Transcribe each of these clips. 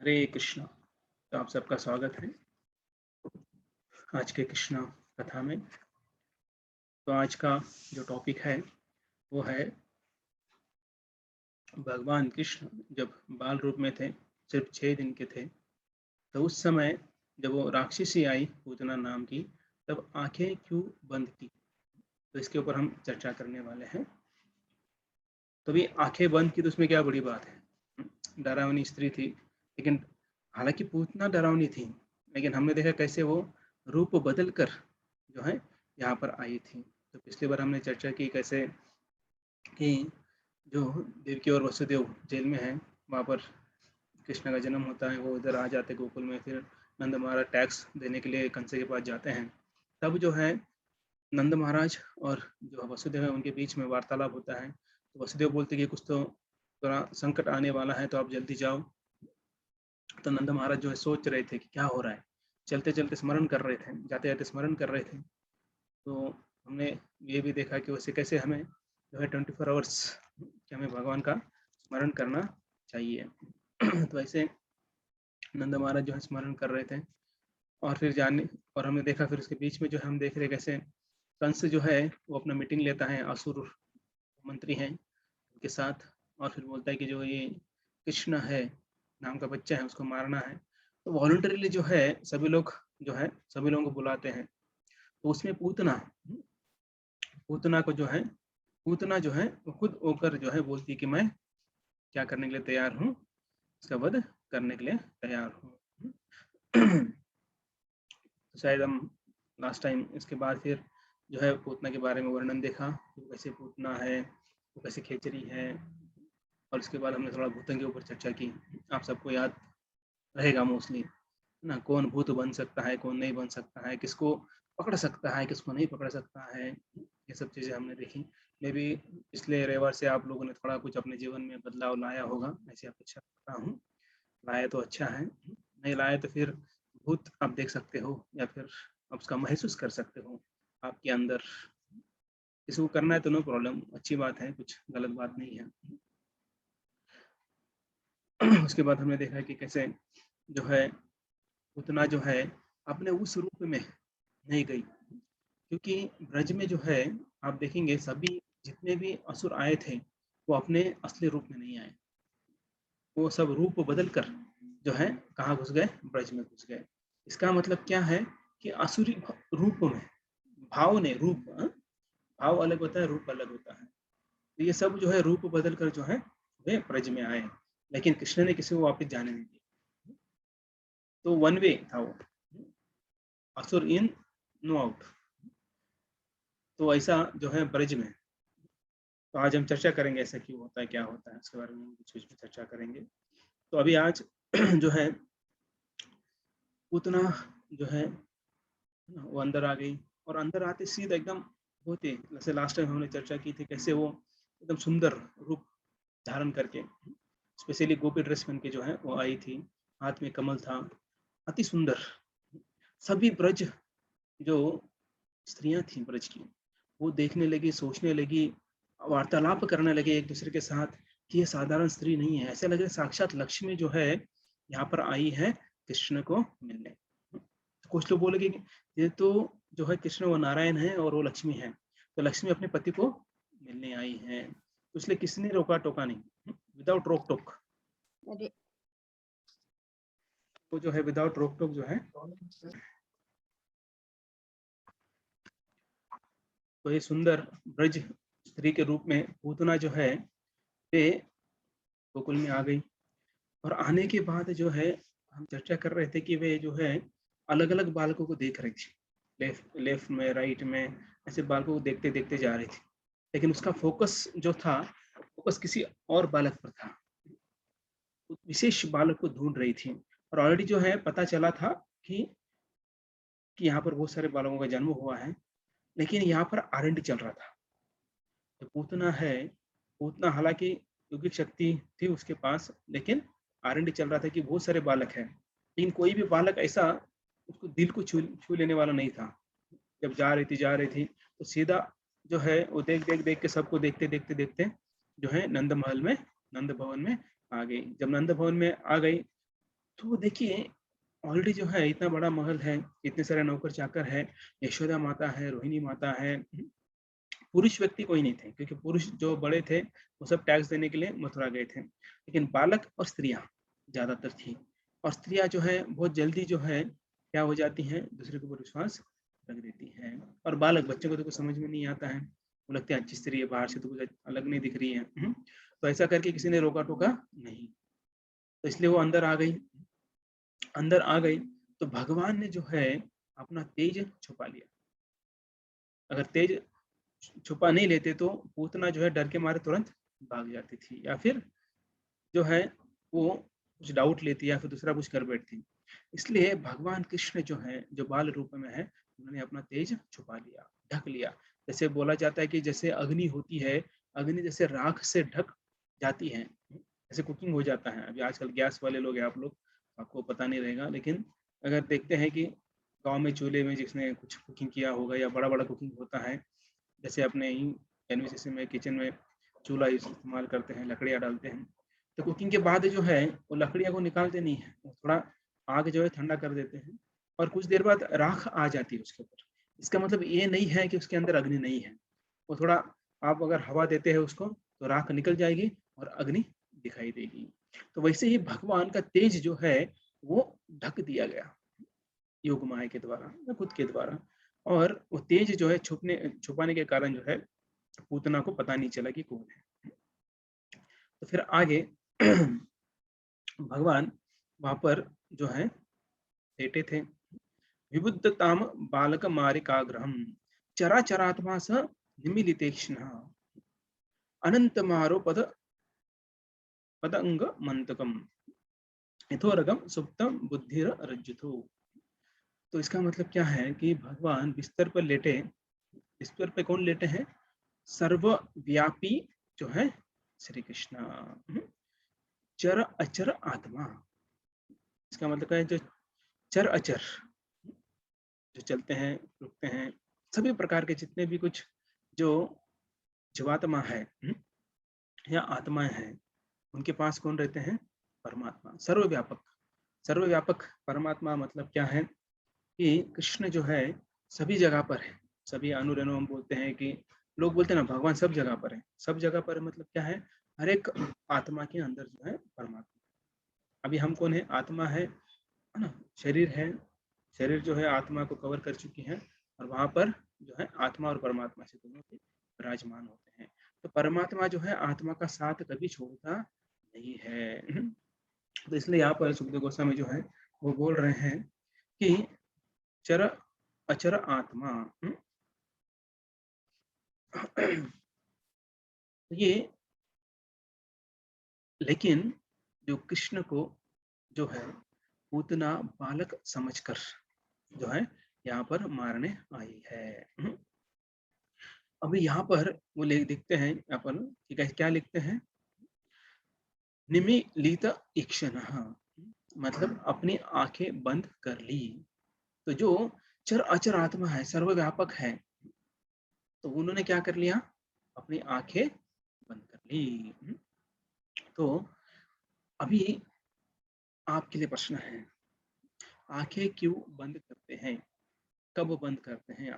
हरे कृष्णा। तो आप सबका स्वागत है आज के कृष्णा कथा में। तो आज का जो टॉपिक है वो है भगवान कृष्ण जब बाल रूप में थे, सिर्फ 6 दिन के थे, तो उस समय जब वो राक्षसी आई पूतना नाम की, तब आंखें क्यों बंद की। तो इसके ऊपर हम चर्चा करने वाले हैं। तो भी आंखें बंद की तो उसमें क्या बड़ी बात है, डरावनी स्त्री थी। लेकिन हालांकि पूतना डरावनी थी, लेकिन हमने देखा कैसे वो रूप बदल कर जो है यहाँ पर आई थी। तो पिछली बार हमने चर्चा की कैसे कि जो देवकी और वसुदेव जेल में हैं, वहाँ पर कृष्ण का जन्म होता है, वो इधर आ जाते गोकुल में। फिर नंद महाराज टैक्स देने के लिए कंसे के पास जाते हैं। तब जो है नंद महाराज और जो वसुदेव है उनके बीच में वार्तालाप होता है। तो वसुदेव बोलते कि कुछ तो थोड़ा संकट आने वाला है, तो आप जल्दी जाओ। तो नंद महाराज जो है सोच रहे थे कि क्या हो रहा है, चलते चलते स्मरण कर रहे थे, जाते जाते स्मरण कर रहे थे। तो हमने ये भी देखा कि वैसे कैसे हमें जो है 24 आवर्स कि हमें भगवान का स्मरण करना चाहिए। तो ऐसे नंद महाराज जो है स्मरण कर रहे थे, और फिर जाने और हमने देखा फिर उसके बीच में जो हम देख रहे कैसे कंस जो है वो अपना मीटिंग लेता है असुर मंत्री हैं उनके साथ, और फिर बोलता है कि जो ये कृष्ण है नाम का बच्चा है उसको मारना है। तो वॉलंटरीली जो है सभी लोग जो है सभी लोगों को बुलाते हैं। तो उसमें पूतना को जो है पूतना जो है वो खुद होकर जो है बोलती है कि मैं क्या करने के लिए तैयार हूँ, इसका वध करने के लिए तैयार हूँ। तो शायद हम लास्ट टाइम इसके बाद फिर जो है पूतना के बारे में वर्णन देखा, वो कैसे पूतना है, वो कैसे खेचरी है। और इसके बाद हमने थोड़ा भूतों के ऊपर चर्चा की। आप सबको याद रहेगा मोस्टली ना, कौन भूत बन सकता है, कौन नहीं बन सकता है, किसको पकड़ सकता है, किसको नहीं पकड़ सकता है, ये सब चीज़ें हमने देखी। मे भी पिछले रविवार से आप लोगों ने थोड़ा कुछ अपने जीवन में बदलाव लाया होगा, ऐसी अपेक्षा करता हूँ। लाया तो अच्छा है, नहीं लाया तो फिर भूत आप देख सकते हो या फिर आप उसका महसूस कर सकते हो आपके अंदर। किसी को करना है तो नो प्रॉब्लम, अच्छी बात है, कुछ गलत बात नहीं है। उसके बाद हमने देखा कि कैसे जो है उतना जो है अपने उस रूप में नहीं गई, क्योंकि ब्रज में जो है आप देखेंगे सभी जितने भी असुर आए थे वो अपने असली रूप में नहीं आए, वो सब रूप बदल कर जो है कहाँ घुस गए, ब्रज में घुस गए। इसका मतलब क्या है कि असुरी रूप में भाव ने रूप भाव अलग होता है, रूप अलग होता है। तो ये सब जो है रूप बदल कर जो है वे ब्रज में आए, लेकिन कृष्ण ने किसी को वापस जाने नहीं दिया। तो वन वे था वो, असुर इन नो आउट। तो ऐसा जो है ब्रज में, तो आज हम चर्चा करेंगे ऐसा क्यों होता है, क्या होता है, इसके बारे में कुछ कुछ चर्चा करेंगे। तो अभी आज जो है उतना जो है वो अंदर आ गई, और अंदर आते सीधा एकदम होते, जैसे लास्ट टाइम हमने चर्चा की थी कैसे वो एकदम सुंदर रूप धारण करके, स्पेशली गोपी ड्रेस पहन के जो है वो आई थी, हाथ में कमल था, अति सुंदर। सभी ब्रज जो स्त्रियां थी ब्रज की, वो देखने लगी, सोचने लगी, वार्तालाप करने लगे एक दूसरे के साथ कि ये साधारण स्त्री नहीं है, ऐसे लगे साक्षात लक्ष्मी जो है यहाँ पर आई है कृष्ण को मिलने। कुछ लोग बोलेंगे कि ये तो जो है कृष्ण वो नारायण है और वो लक्ष्मी है, तो लक्ष्मी अपने पति को मिलने आई है, तो इसलिए किसने रोका टोका नहीं, विदाउट रोक टोक। वो जो है विदाउट रोक टोक जो है, तो ये सुंदर ब्रज स्त्री के रूप में पूतना जो है वे गोकुल में आ गई। और आने के बाद जो है हम चर्चा कर रहे थे कि वे जो है अलग अलग बालकों को देख रही थी, लेफ्ट लेफ्ट में राइट में, ऐसे बालकों को देखते देखते जा रही थी, लेकिन उसका फोकस जो था फोकस किसी और बालक पर था, विशेष बालक को ढूंढ रही थी। और ऑलरेडी जो है पता चला था कि यहाँ पर बहुत सारे बालकों का जन्म हुआ है, लेकिन यहाँ पर आरएनडी चल रहा था। तो पूतना है, पूतना हालांकि योगिक शक्ति थी उसके पास, लेकिन आरएनडी चल रहा था कि बहुत सारे बालक हैं, लेकिन कोई भी बालक ऐसा उसको दिल को छू छू लेने वाला नहीं था। जब जा रही थी तो सीधा जो है वो देख देख देख के सबको देखते देखते देखते जो है नंद महल में, नंद भवन में आ गई। जब नंद भवन में आ गई तो देखिए, ऑलरेडी जो है इतना बड़ा महल है, इतने सारे नौकर चाकर है, यशोदा माता है, रोहिणी माता है, पुरुष व्यक्ति कोई नहीं थे, क्योंकि पुरुष जो बड़े थे वो सब टैक्स देने के लिए मथुरा गए थे, लेकिन बालक और स्त्रियां ज्यादातर थी। और स्त्रियां जो है बहुत जल्दी जो है क्या हो जाती हैं, दूसरे के ऊपर विश्वास रख देती हैं। और बालक, बच्चों को तो कुछ समझ में नहीं आता है, वो लगता है अच्छी स्त्री है, बाहर से तो कुछ अलग नहीं दिख रही है। तो ऐसा करके किसी ने रोका टोका नहीं, तो इसलिए वो अंदर आ गई। अंदर आ गई तो भगवान ने जो है अपना तेज छुपा लिया। अगर तेज छुपा नहीं लेते तो पूतना जो है डर के मारे तुरंत भाग जाती थी, या फिर जो है वो कुछ डाउट लेती, या फिर दूसरा कुछ कर बैठती। इसलिए भगवान कृष्ण जो है, जो बाल रूप में है, उन्होंने अपना तेज छुपा लिया, ढक लिया। जैसे बोला जाता है कि जैसे अग्नि होती है, अग्नि जैसे राख से ढक जाती है, जैसे कुकिंग हो जाता है। अभी आजकल गैस वाले लोग हैं आप लोग, आपको पता नहीं रहेगा, लेकिन अगर देखते हैं कि गांव में चूल्हे में जिसने कुछ कुकिंग किया होगा, या बड़ा बड़ा कुकिंग होता है, जैसे अपने ही एनवीसीसी में किचन में चूल्हा इस्तेमाल करते हैं, लकड़ियाँ डालते हैं, तो कुकिंग के बाद जो है वो लकड़ियाँ को निकालते नहीं है, थोड़ा आग जो है ठंडा कर देते हैं, और कुछ देर बाद राख आ जाती है उसके ऊपर। इसका मतलब ये नहीं है कि उसके अंदर अग्नि नहीं है, वो थोड़ा, आप अगर हवा देते हैं उसको तो राख निकल जाएगी और अग्नि दिखाई देगी। तो वैसे ही भगवान का तेज जो है वो ढक दिया गया योग माया के द्वारा या खुद के द्वारा, और वो तेज जो है छुपाने के कारण जो है पूतना को पता नहीं चला कि कौन है। तो फिर आगे भगवान वहां पर जो है लेटे थे। विबुद्धताम बालक मारिकाग्रहम चराचरात्मा स निमिलितेक्ष्ण अनंतमारो पदंग मंतकम यथोरगम सुप्तम बुद्धिर रज्जुतो। तो इसका मतलब क्या है कि भगवान बिस्तर पर लेटे, बिस्तर पे कौन लेटे हैं, सर्वव्यापी जो है श्री कृष्ण, चर अचर आत्मा। इसका मतलब है जो चर अचर, जो चलते हैं, रुकते हैं, सभी प्रकार के जितने भी कुछ जो जीवात्मा है या आत्माएं हैं, उनके पास कौन रहते हैं, परमात्मा, सर्वव्यापक। सर्वव्यापक परमात्मा मतलब क्या है कि कृष्ण जो है सभी जगह पर है। सभी अनुरेणु हम बोलते हैं कि, लोग बोलते हैं ना भगवान सब जगह पर है, सब जगह पर मतलब क्या है, हर एक आत्मा के अंदर जो है परमात्मा। अभी हम कौन है, आत्मा है ना, शरीर है, शरीर जो है आत्मा को कवर कर चुकी है, और वहां पर जो है आत्मा और परमात्मा से दोनों के विराजमान होते हैं। तो परमात्मा जो है आत्मा का साथ कभी छोड़ता नहीं है। तो इसलिए यहाँ पर सुखदेव गोस्वामी जो है वो बोल रहे हैं कि चर अचर आत्मा, ये, लेकिन जो कृष्ण को जो है पूतना बालक समझकर जो है यहाँ पर मारने आई है। अभी यहाँ पर वो लिखते हैं यहाँ पर, ठीक है, क्या लिखते हैं, निमिलित ईक्षण, मतलब अपनी आंखें बंद कर ली। तो जो चर अचर आत्मा है, सर्वव्यापक है, तो उन्होंने क्या कर लिया, अपनी आंखें बंद कर ली। तो अभी आपके लिए प्रश्न है, आंखें क्यों बंद करते हैं, कब बंद करते हैं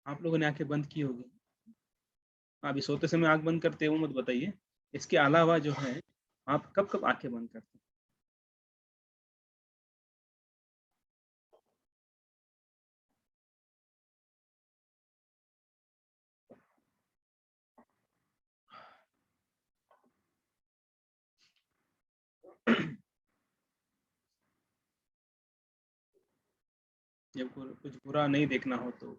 आप लोगों ने आंखें बंद की होगी। आप सोते समय आंख बंद करते हो मत बताइए, इसके अलावा जो है आप कब कब आंखें बंद करते हैं। जब कुछ बुरा नहीं देखना हो तो,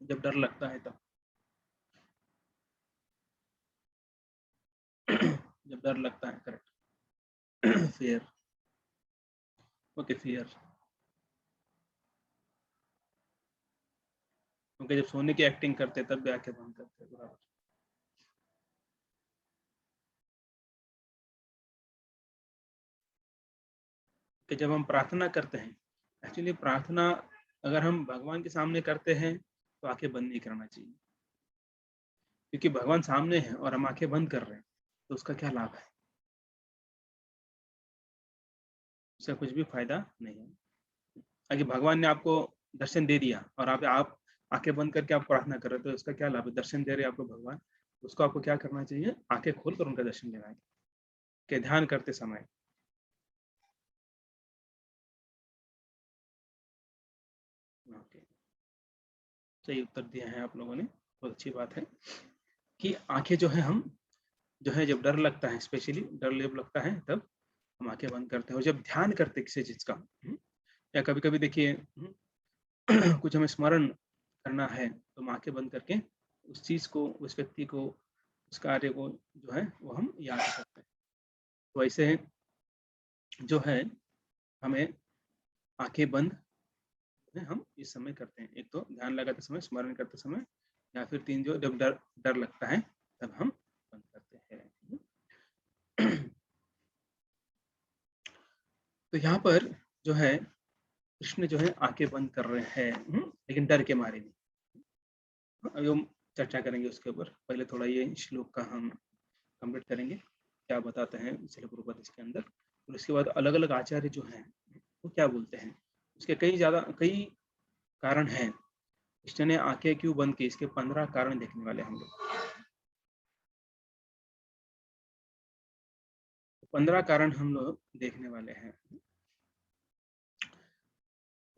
जब डर लगता है तब, जब डर लगता है, करेक्ट। फियर, ओके, फियर, क्योंकि जब सोने की एक्टिंग करते तब भी आंखें बंद करते हैं, बराबर। कि जब हम प्रार्थना करते हैं, एक्चुअली प्रार्थना अगर हम भगवान के सामने करते हैं तो आंखें बंद नहीं करना चाहिए, क्योंकि भगवान सामने है और हम आंखें बंद कर रहे हैं। तो उसका क्या लाभ है? उसका कुछ भी फायदा नहीं है। आगे भगवान ने आपको दर्शन दे दिया और आप आंखें बंद करके आप प्रार्थना कर रहे हो, तो इसका क्या लाभ है? दर्शन दे रहे हैं आपको भगवान, उसको आपको क्या करना चाहिए? आंखें खोलकर उनका दर्शन लेना है, कि ध्यान करते समय। ओके, सही उत्तर दिया है आप लोगों ने, बहुत अच्छी बात है। कि आंखें जो है हम जो है जब डर लगता है, स्पेशली डर जब लगता है तब हम आंखें बंद करते हैं, और जब ध्यान करते हैं किसी चीज का, या कभी कभी देखिए कुछ हमें स्मरण करना है, तो हम आंखें बंद करके उस चीज को, उस व्यक्ति को, उस कार्य को जो है वो हम याद कर सकते हैं। तो ऐसे जो है हमें आंखें बंद हम इस समय करते हैं, एक तो ध्यान लगाते समय, स्मरण करते समय, या फिर तीन जो जब डर डर लगता है तब हम बंद करते हैं। तो यहाँ पर जो है कृष्ण जो है आंखें बंद कर रहे हैं, लेकिन डर के मारे नहीं। अभी हम चर्चा करेंगे उसके ऊपर, पहले थोड़ा ये श्लोक का हम कंप्लीट करेंगे, क्या बताते हैं शिल प्रभुपाद इसके अंदर, और उसके बाद अलग अलग आचार्य जो हैं वो क्या बोलते हैं। उसके कई कारण हैं, कृष्ण ने आंखें क्यों बंद की, इसके 15 कारण देखने वाले हम लोग। 15 कारण हम लोग देखने वाले हैं।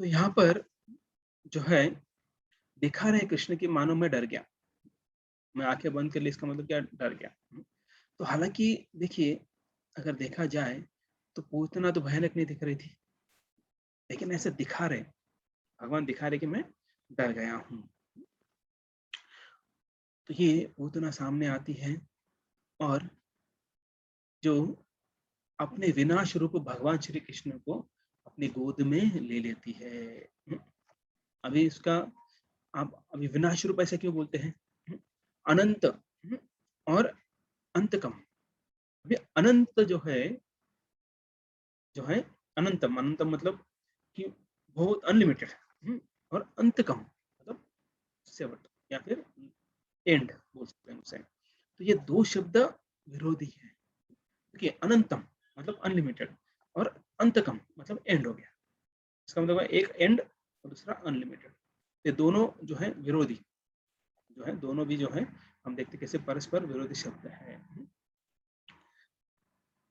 तो यहाँ पर जो है दिखा रहे कृष्ण की मानो मैं डर गया, मैं आंखें बंद कर ली, इसका मतलब क्या? डर गया। तो हालांकि देखिए, अगर देखा जाए तो पूतना तो भयानक नहीं दिख रही थी, लेकिन ऐसे दिखा रहे, भगवान दिखा रहे कि मैं डर गया हूँ। तो ये पूतना सामने आती है और जो अपने विनाश रूप भगवान श्री कृष्ण को अपनी गोद में ले लेती है। अभी इसका आप अभी विनाश रूप ऐसे क्यों बोलते हैं? अनंत और अंतकम। अभी अनंत जो है अनंतम, अनंतम मतलब कि बहुत अनलिमिटेड, और अंतकम मतलब सेवट या फिर एंड बोल सकते हैं उसे। तो ये दो शब्द विरोधी है। देखिए, अनंतम मतलब अनलिमिटेड, और अंतकम मतलब एंड हो गया। इसका मतलब है एक एंड और दूसरा अनलिमिटेड। ये दोनों जो है विरोधी, जो है दोनों भी जो है हम देखते कैसे परस्पर विरोधी शब्द है।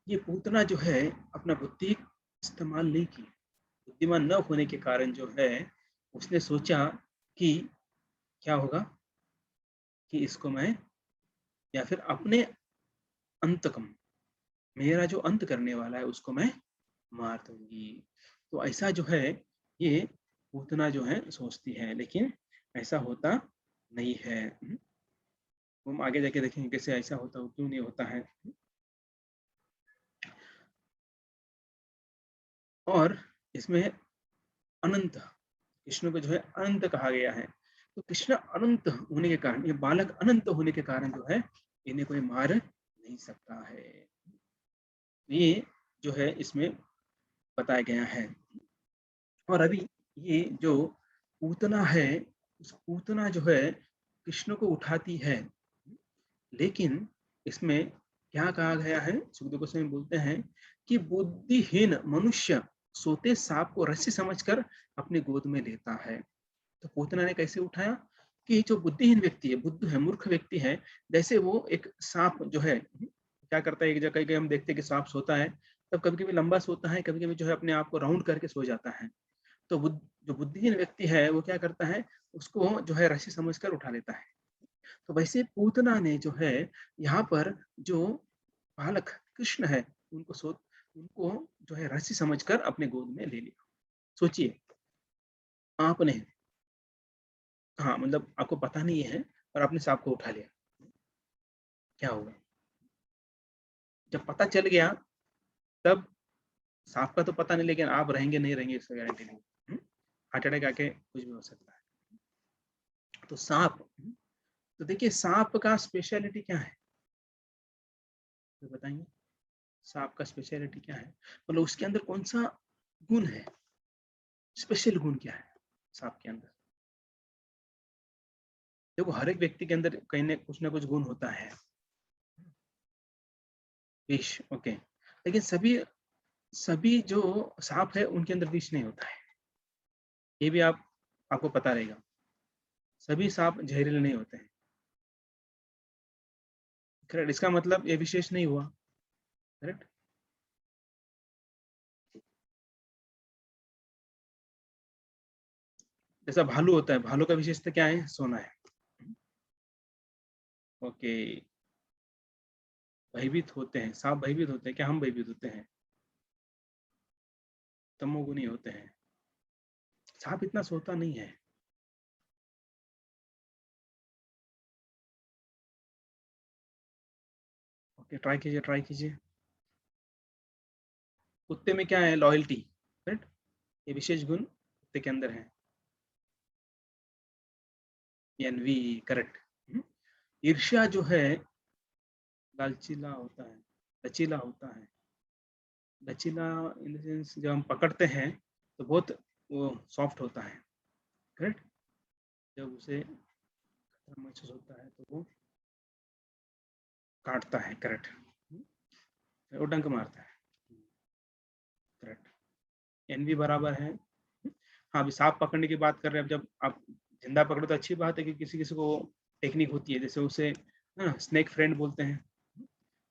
ये पूतना जो है अपना बुद्धि इस्तेमाल नहीं की, बुद्धिमान न होने के कारण जो है उसने सोचा कि क्या होगा कि इसको मैं, या फिर अपने अंतकम, मेरा जो अंत करने वाला है उसको मैं मार दूंगी। तो ऐसा जो है ये पूतना जो है सोचती है, लेकिन ऐसा होता नहीं है। हम आगे जाके देखेंगे कैसे ऐसा होता है, क्यों नहीं होता है। और इसमें अनंत, कृष्ण को जो है अनंत कहा गया है। तो कृष्ण अनंत होने के कारण, ये बालक अनंत होने के कारण जो है इन्हें कोई मार नहीं सकता है। ये जो है इसमें बताया गया है। और अभी ये जो पूतना है, उस पूतना जो है कृष्ण को उठाती है, लेकिन इसमें क्या कहा गया है, सुखदेव गोस्वामी बोलते हैं कि बुद्धिहीन मनुष्य सोते सांप को रस्सी समझकर अपनी गोद में लेता है। तो पूतना ने कैसे उठाया कि जो बुद्धिहीन व्यक्ति है, बुद्ध है, मूर्ख व्यक्ति है, जैसे वो एक सांप जो है क्या करता है, एक जगह कहीं हम देखते हैं कि सांप सोता है, तब कभी कभी लंबा सोता है, कभी कभी जो है अपने आप को राउंड करके सो जाता है। तो जो बुद्धिहीन व्यक्ति है वो क्या करता है, उसको जो है रस्सी समझकर उठा लेता है। तो वैसे पूतना ने जो है यहाँ पर जो बालक कृष्ण है उनको जो है रस्सी समझकर अपने गोद में ले लिया। सोचिए, आपने, हाँ मतलब आपको पता नहीं है और आपने सांप को उठा लिया, क्या होगा? जब पता चल गया तब सांप का तो पता नहीं, लेकिन आप रहेंगे नहीं रहेंगे इसका गारंटी नहीं। हार्ट अटैक आके कुछ भी हो सकता है। तो सांप, तो देखिए सांप का स्पेशलिटी क्या है, तो बताएंगे सांप का स्पेशलिटी क्या है, मतलब उसके अंदर कौन सा गुण है, स्पेशल गुण क्या है सांप के अंदर? देखो हर एक व्यक्ति के अंदर कहीं ना कुछ गुण होता है, विष, ओके। लेकिन सभी सभी जो सांप है उनके अंदर विष नहीं होता है, ये भी आपको पता रहेगा। सभी सांप जहरीले नहीं होते हैं, करेक्ट। इसका मतलब ये विशेष नहीं हुआ, करेक्ट। जैसा भालू होता है, भालू का विशेषता क्या है? सोना है, ओके। भयभीत होते हैं, सांप भयभीत होते हैं, क्या हम भयभीत होते हैं? तमोगुनी होते हैं। सांप इतना सोता नहीं है। ओके, ट्राई कीजिए, ट्राई कीजिए। कुत्ते में क्या है? Loyalty, correct. ये विशेष गुण कुत्ते के अंदर है। Envy, correct. ईर्ष्या जो है लालचीला होता है, लचीला होता है। लचीला इन द सेंस जब हम पकड़ते हैं तो बहुत वो सॉफ्ट होता है, करेक्ट। जब उसे खतरा महसूस होता है तो वो काटता है, करेक्ट। वो डंक मारता है, करेक्ट। एनवी बराबर है। हाँ, अभी सांप पकड़ने की बात कर रहे हैं। जब आप जिंदा पकड़ो तो अच्छी बात है कि किसी किसी को टेक्निक होती है, जैसे उसे स्नेक फ्रेंड बोलते हैं,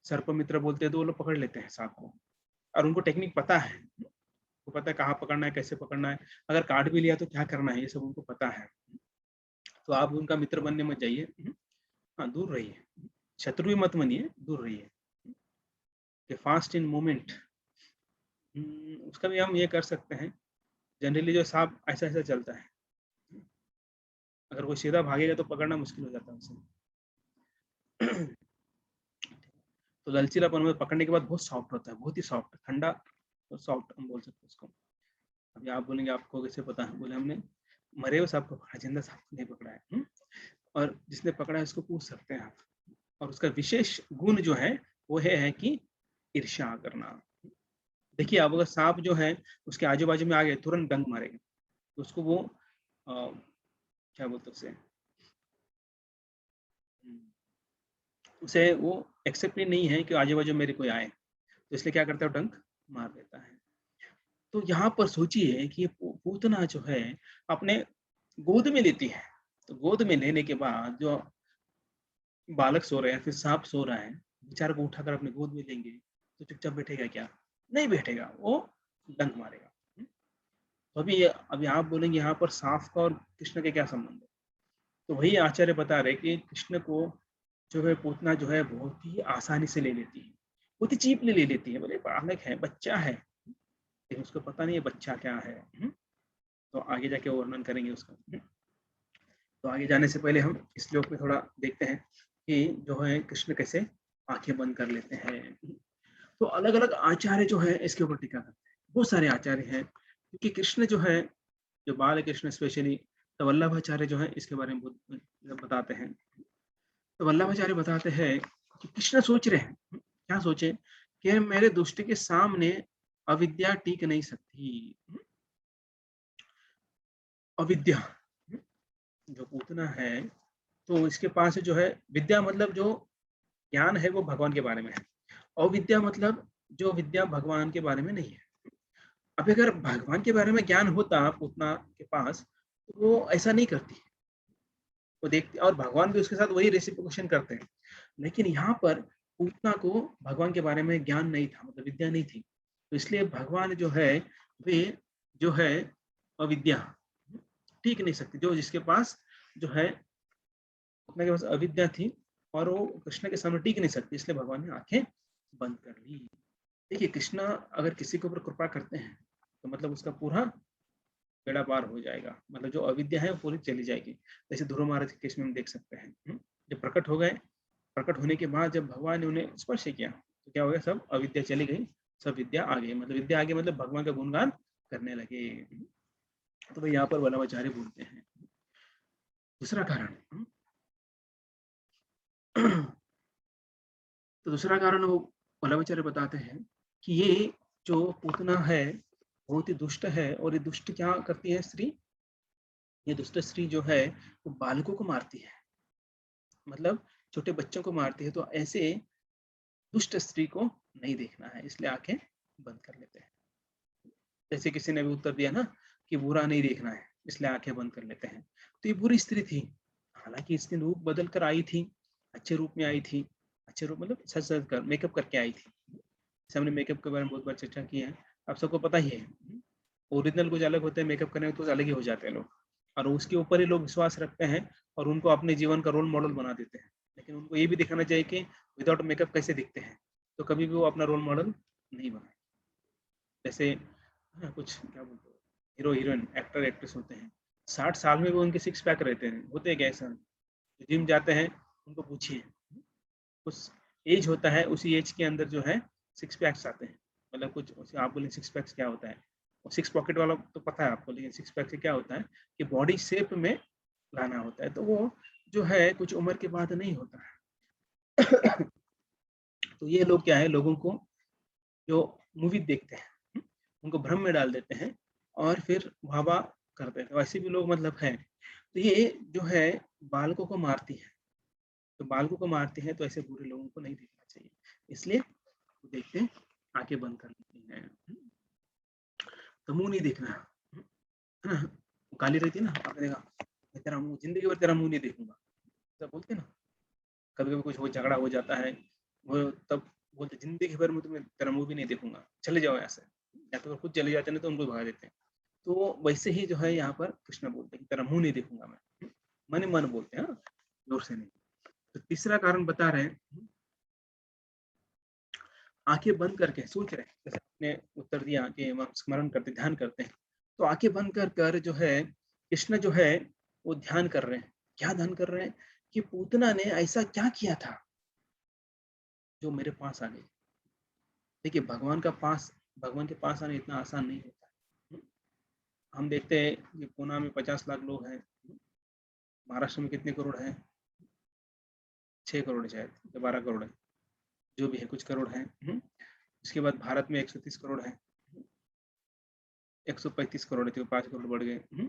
सर्प मित्र बोलते हैं, तो वो लोग पकड़ लेते हैं सांप को, और उनको टेक्निक पता है, उनको पता है कहाँ पकड़ना है, कैसे पकड़ना है, अगर काट भी लिया तो क्या करना है, ये सब उनको पता है। तो आप उनका मित्र बनने मत जाइए, हाँ, दूर रहिए। शत्रु भी मत बनिए, दूर रहिए। फास्ट इन मूवमेंट, उसका भी हम ये कर सकते हैं। जनरली जो सांप ऐसा ऐसा चलता है, अगर वो सीधा भागेगा तो पकड़ना मुश्किल हो जाता है उसे। तो ललचीलापन में पकड़ने के बाद बहुत सॉफ्ट होता है, बहुत ही सॉफ्ट, ठंडा और सॉफ्ट हम बोल सकते हैं उसको। अभी आप बोलेंगे आपको कैसे पता है? बोले हमने मरे हुए सांप को पकड़ा, जिंदा सांप को नहीं पकड़ा है। और जिसने पकड़ा है उसको पूछ सकते हैं आप। और उसका विशेष गुण जो है वो है कि ईर्ष्या करना। देखिए, अब अगर सांप जो है उसके आजू बाजू में आ गए, तुरंत डंक मारेगा, तो उसको वो क्या बोलते उसे, उसे वो एक्सेप्ट ही नहीं है कि आजू बाजू मेरे कोई आए, तो इसलिए क्या करता है, डंक मार देता है। तो यहाँ पर सोचिए कि ये पूतना जो है अपने गोद में लेती है, तो गोद में लेने के बाद जो बालक सो रहे हैं, फिर सांप सो रहा है, बेचारे को उठाकर अपने गोद में लेंगे तो चुपचाप बैठेगा क्या? नहीं बैठेगा, वो डंक मारेगा। तो अभी आप बोलेंगे यहाँ पर सांप का और कृष्ण का क्या संबंध है? तो वही आचार्य बता रहे कि कृष्ण को जो है पूतना जो है बहुत ही आसानी से ले लेती है, बहुत ही चीपली ले लेती है। बोले बालक है, बच्चा है, लेकिन उसको पता नहीं है बच्चा क्या है। तो आगे जाके वर्णन करेंगे उसका। तो आगे जाने से पहले हम इस श्लोक में थोड़ा देखते हैं कि जो है कृष्ण कैसे आंखें बंद कर लेते हैं। तो अलग अलग आचार्य जो है इसके ऊपर टीका करते हैं, बहुत सारे आचार्य हैं, क्योंकि कृष्ण जो है, जो बाल कृष्ण स्पेशली, तो वल्लभाचार्य जो है इसके बारे में बताते हैं। तो वल्लभाचार्य बताते हैं कि कृष्ण सोच रहे हैं, क्या सोचे, कि मेरे दुष्ट के सामने अविद्या टिक नहीं सकती। अविद्या, जो पूतना है, तो इसके पास जो है विद्या, मतलब जो ज्ञान है वो भगवान के बारे में है। अविद्या मतलब जो विद्या भगवान के बारे में नहीं है। अब अगर भगवान के बारे में ज्ञान होता पूतना के पास, तो वो ऐसा नहीं करती, वो देखती, और भगवान भी उसके साथ वही रेसिप्रोकेशन करते हैं। लेकिन यहाँ पर पूतना को भगवान के बारे में ज्ञान नहीं था, मतलब विद्या नहीं थी, तो इसलिए भगवान जो है वे जो है अविद्या टीक नहीं सकती, जो जिसके पास जो है पूतना के पास अविद्या थी, और वो कृष्ण के सामने टिक नहीं सकती, इसलिए भगवान ने आंखें बंद कर ली। देखिए, कृष्ण अगर किसी के ऊपर कृपा करते हैं तो मतलब उसका पूरा बेड़ा पार हो जाएगा, मतलब जो अविद्या है वो पूरी चली जाएगी। जैसे ध्रुव महाराज के केस में हम देख सकते हैं, जब प्रकट हो गए, प्रकट होने के बाद जब भगवान ने उन्हें स्पर्श किया तो क्या हो गया, सब अविद्या चली गई, सब विद्या आ गई, मतलब विद्या आ गई, मतलब भगवान का गुणगान करने लगे। तो भाई यहाँ पर वल्लभाचार्य बोलते हैं दूसरा कारण। तो दूसरा कारण वो वल्लभाचार्य बताते हैं कि ये जो पूतना है बहुत ही दुष्ट है, और ये दुष्ट क्या करती है स्त्री, ये दुष्ट स्त्री जो है वो बालकों को मारती है, मतलब छोटे बच्चों को मारती है। तो ऐसे दुष्ट स्त्री को नहीं देखना है, इसलिए आंखें बंद कर लेते हैं। जैसे किसी ने भी उत्तर दिया ना कि बुरा नहीं देखना है, इसलिए आंखें बंद कर लेते हैं। तो ये बुरी स्त्री थी, हालांकि इसने रूप बदल कर आई थी, अच्छे रूप में आई थी, अच्छे रूप मतलब सज सज कर मेकअप करके आई थी। जैसे हमने मेकअप के बारे में बहुत बार चर्चा की है, आप सबको पता ही है। ओरिजिनल कुछ अलग होते हैं, मेकअप करने में कुछ अलग ही हो जाते हैं लोग, और उसके ऊपर ही लोग विश्वास रखते हैं और उनको अपने जीवन का रोल मॉडल बना देते हैं। लेकिन उनको ये भी दिखाना चाहिए कि विदाउट मेकअप कैसे दिखते हैं, तो कभी भी वो अपना रोल मॉडल नहीं बनाए। जैसे कुछ क्या बोलते हैं, हीरो हीरोइन एक्टर एक्ट्रेस होते हैं, 60 साल में वो उनके सिक्स पैक रहते हैं, होते हैं कैसा, जिम जाते हैं, उनको पूछिए, उस एज होता है, उसी एज के अंदर जो है सिक्स पैक्स आते हैं। मतलब कुछ आप बोले सिक्स पैक्स क्या होता है, और सिक्स पॉकेट वाला तो पता है आपको, लेकिन सिक्स पैक से क्या होता है कि बॉडी शेप में लाना होता है, तो वो जो है कुछ उम्र के बाद नहीं होता है। तो ये लोग क्या है, लोगों को जो मूवी देखते हैं उनको भ्रम में डाल देते हैं और फिर वाह करते हैं। वैसे भी लोग मतलब है, तो ये जो है बालकों को मारती है, तो बालकों को मारते हैं, तो ऐसे बुरे लोगों को नहीं देखना चाहिए, इसलिए देखते हैं आंखें बंद कर लेती हैं। तो मुंह नहीं देखना है ना, वो काली रहती है ना, आपने देखा, मैं तेरा मुंह जिंदगी भर तेरा मुंह नहीं देखूंगा, सब बोलते हैं ना। कभी कभी कुछ हो झगड़ा हो जाता है, वो तब बोलते जिंदगी भर में तुम्हें तेरा मुंह भी नहीं देखूंगा, चले जाओ यहाँ से, या तो खुद चले जाते हैं तो उनको भगा देते हैं। तो वैसे ही जो है यहाँ पर कृष्ण बोलते हैं तेरा मुंह नहीं देखूंगा मैं, मन मन बोलते हैं, जोर से नहीं। तो तीसरा कारण बता रहे हैं, आंखें बंद करके सोच रहे हैं, जैसे आपने उत्तर दिया कि हम स्मरण करते ध्यान करते हैं, तो आंखें बंद कर कर जो है कृष्ण जो है वो ध्यान कर रहे हैं। क्या ध्यान कर रहे हैं कि पूतना ने ऐसा क्या किया था जो मेरे पास आ गई। देखिए भगवान के पास आना इतना आसान नहीं होता। हम देखते हैं कि पूना में 50 लाख लोग हैं, महाराष्ट्र में कितने करोड़ हैं, 6 करोड़ शायद या 12 करोड़ है, जो भी है कुछ करोड़ हैं। उसके बाद भारत में 130 करोड़ है, 135 करोड़ है, तो 5 करोड़ बढ़ गए।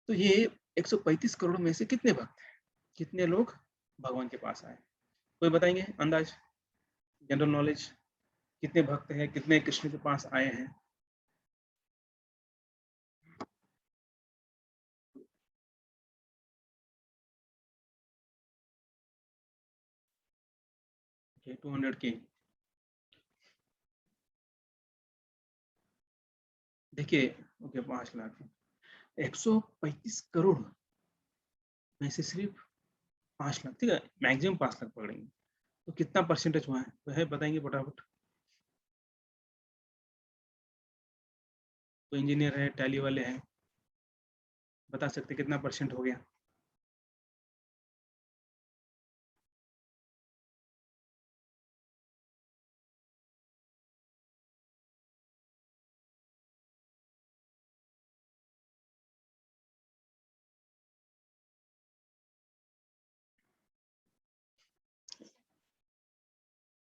तो ये 135 करोड़ में से कितने भक्त हैं, कितने लोग भगवान के पास आए, कोई बताएंगे अंदाज, जनरल नॉलेज, कितने भक्त हैं, कितने कृष्ण के पास आए हैं। 200 के, देखिए, ओके 5 लाख, 135 करोड़ में से सिर्फ 5 लाख, ठीक है, मैक्सिमम 5 लाख पकड़ेंगे, तो कितना परसेंटेज हुआ है, तो है बताएंगे फटाफट। तो इंजीनियर है, टैली वाले हैं, बता सकते कितना परसेंट हो गया।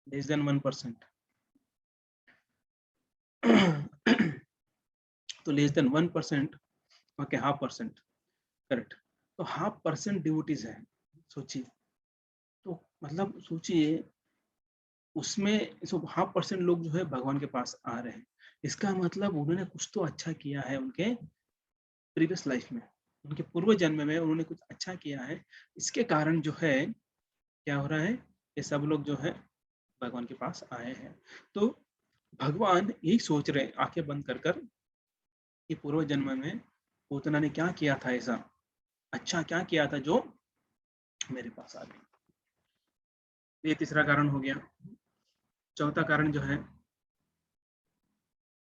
Less than 1%। तो लेस देन 1%, ओके, 0.5%, करेक्ट। तो 0.5% डिवोटीज है, सोचिए, तो मतलब सोचिए उसमें 0.5% लोग जो है भगवान के पास आ रहे हैं, इसका मतलब उन्होंने कुछ तो अच्छा किया है उनके प्रीवियस लाइफ में, उनके पूर्व जन्म में उन्होंने कुछ अच्छा किया है, इसके कारण जो है क्या हो रहा है, ये सब लोग जो है भगवान के पास आए हैं। तो भगवान यही सोच रहे आंखें बंद कर कर कि पूर्व जन्म में पूतना ने क्या किया था, ऐसा अच्छा क्या किया था जो मेरे पास आ गई। ये तीसरा कारण हो गया। चौथा कारण जो है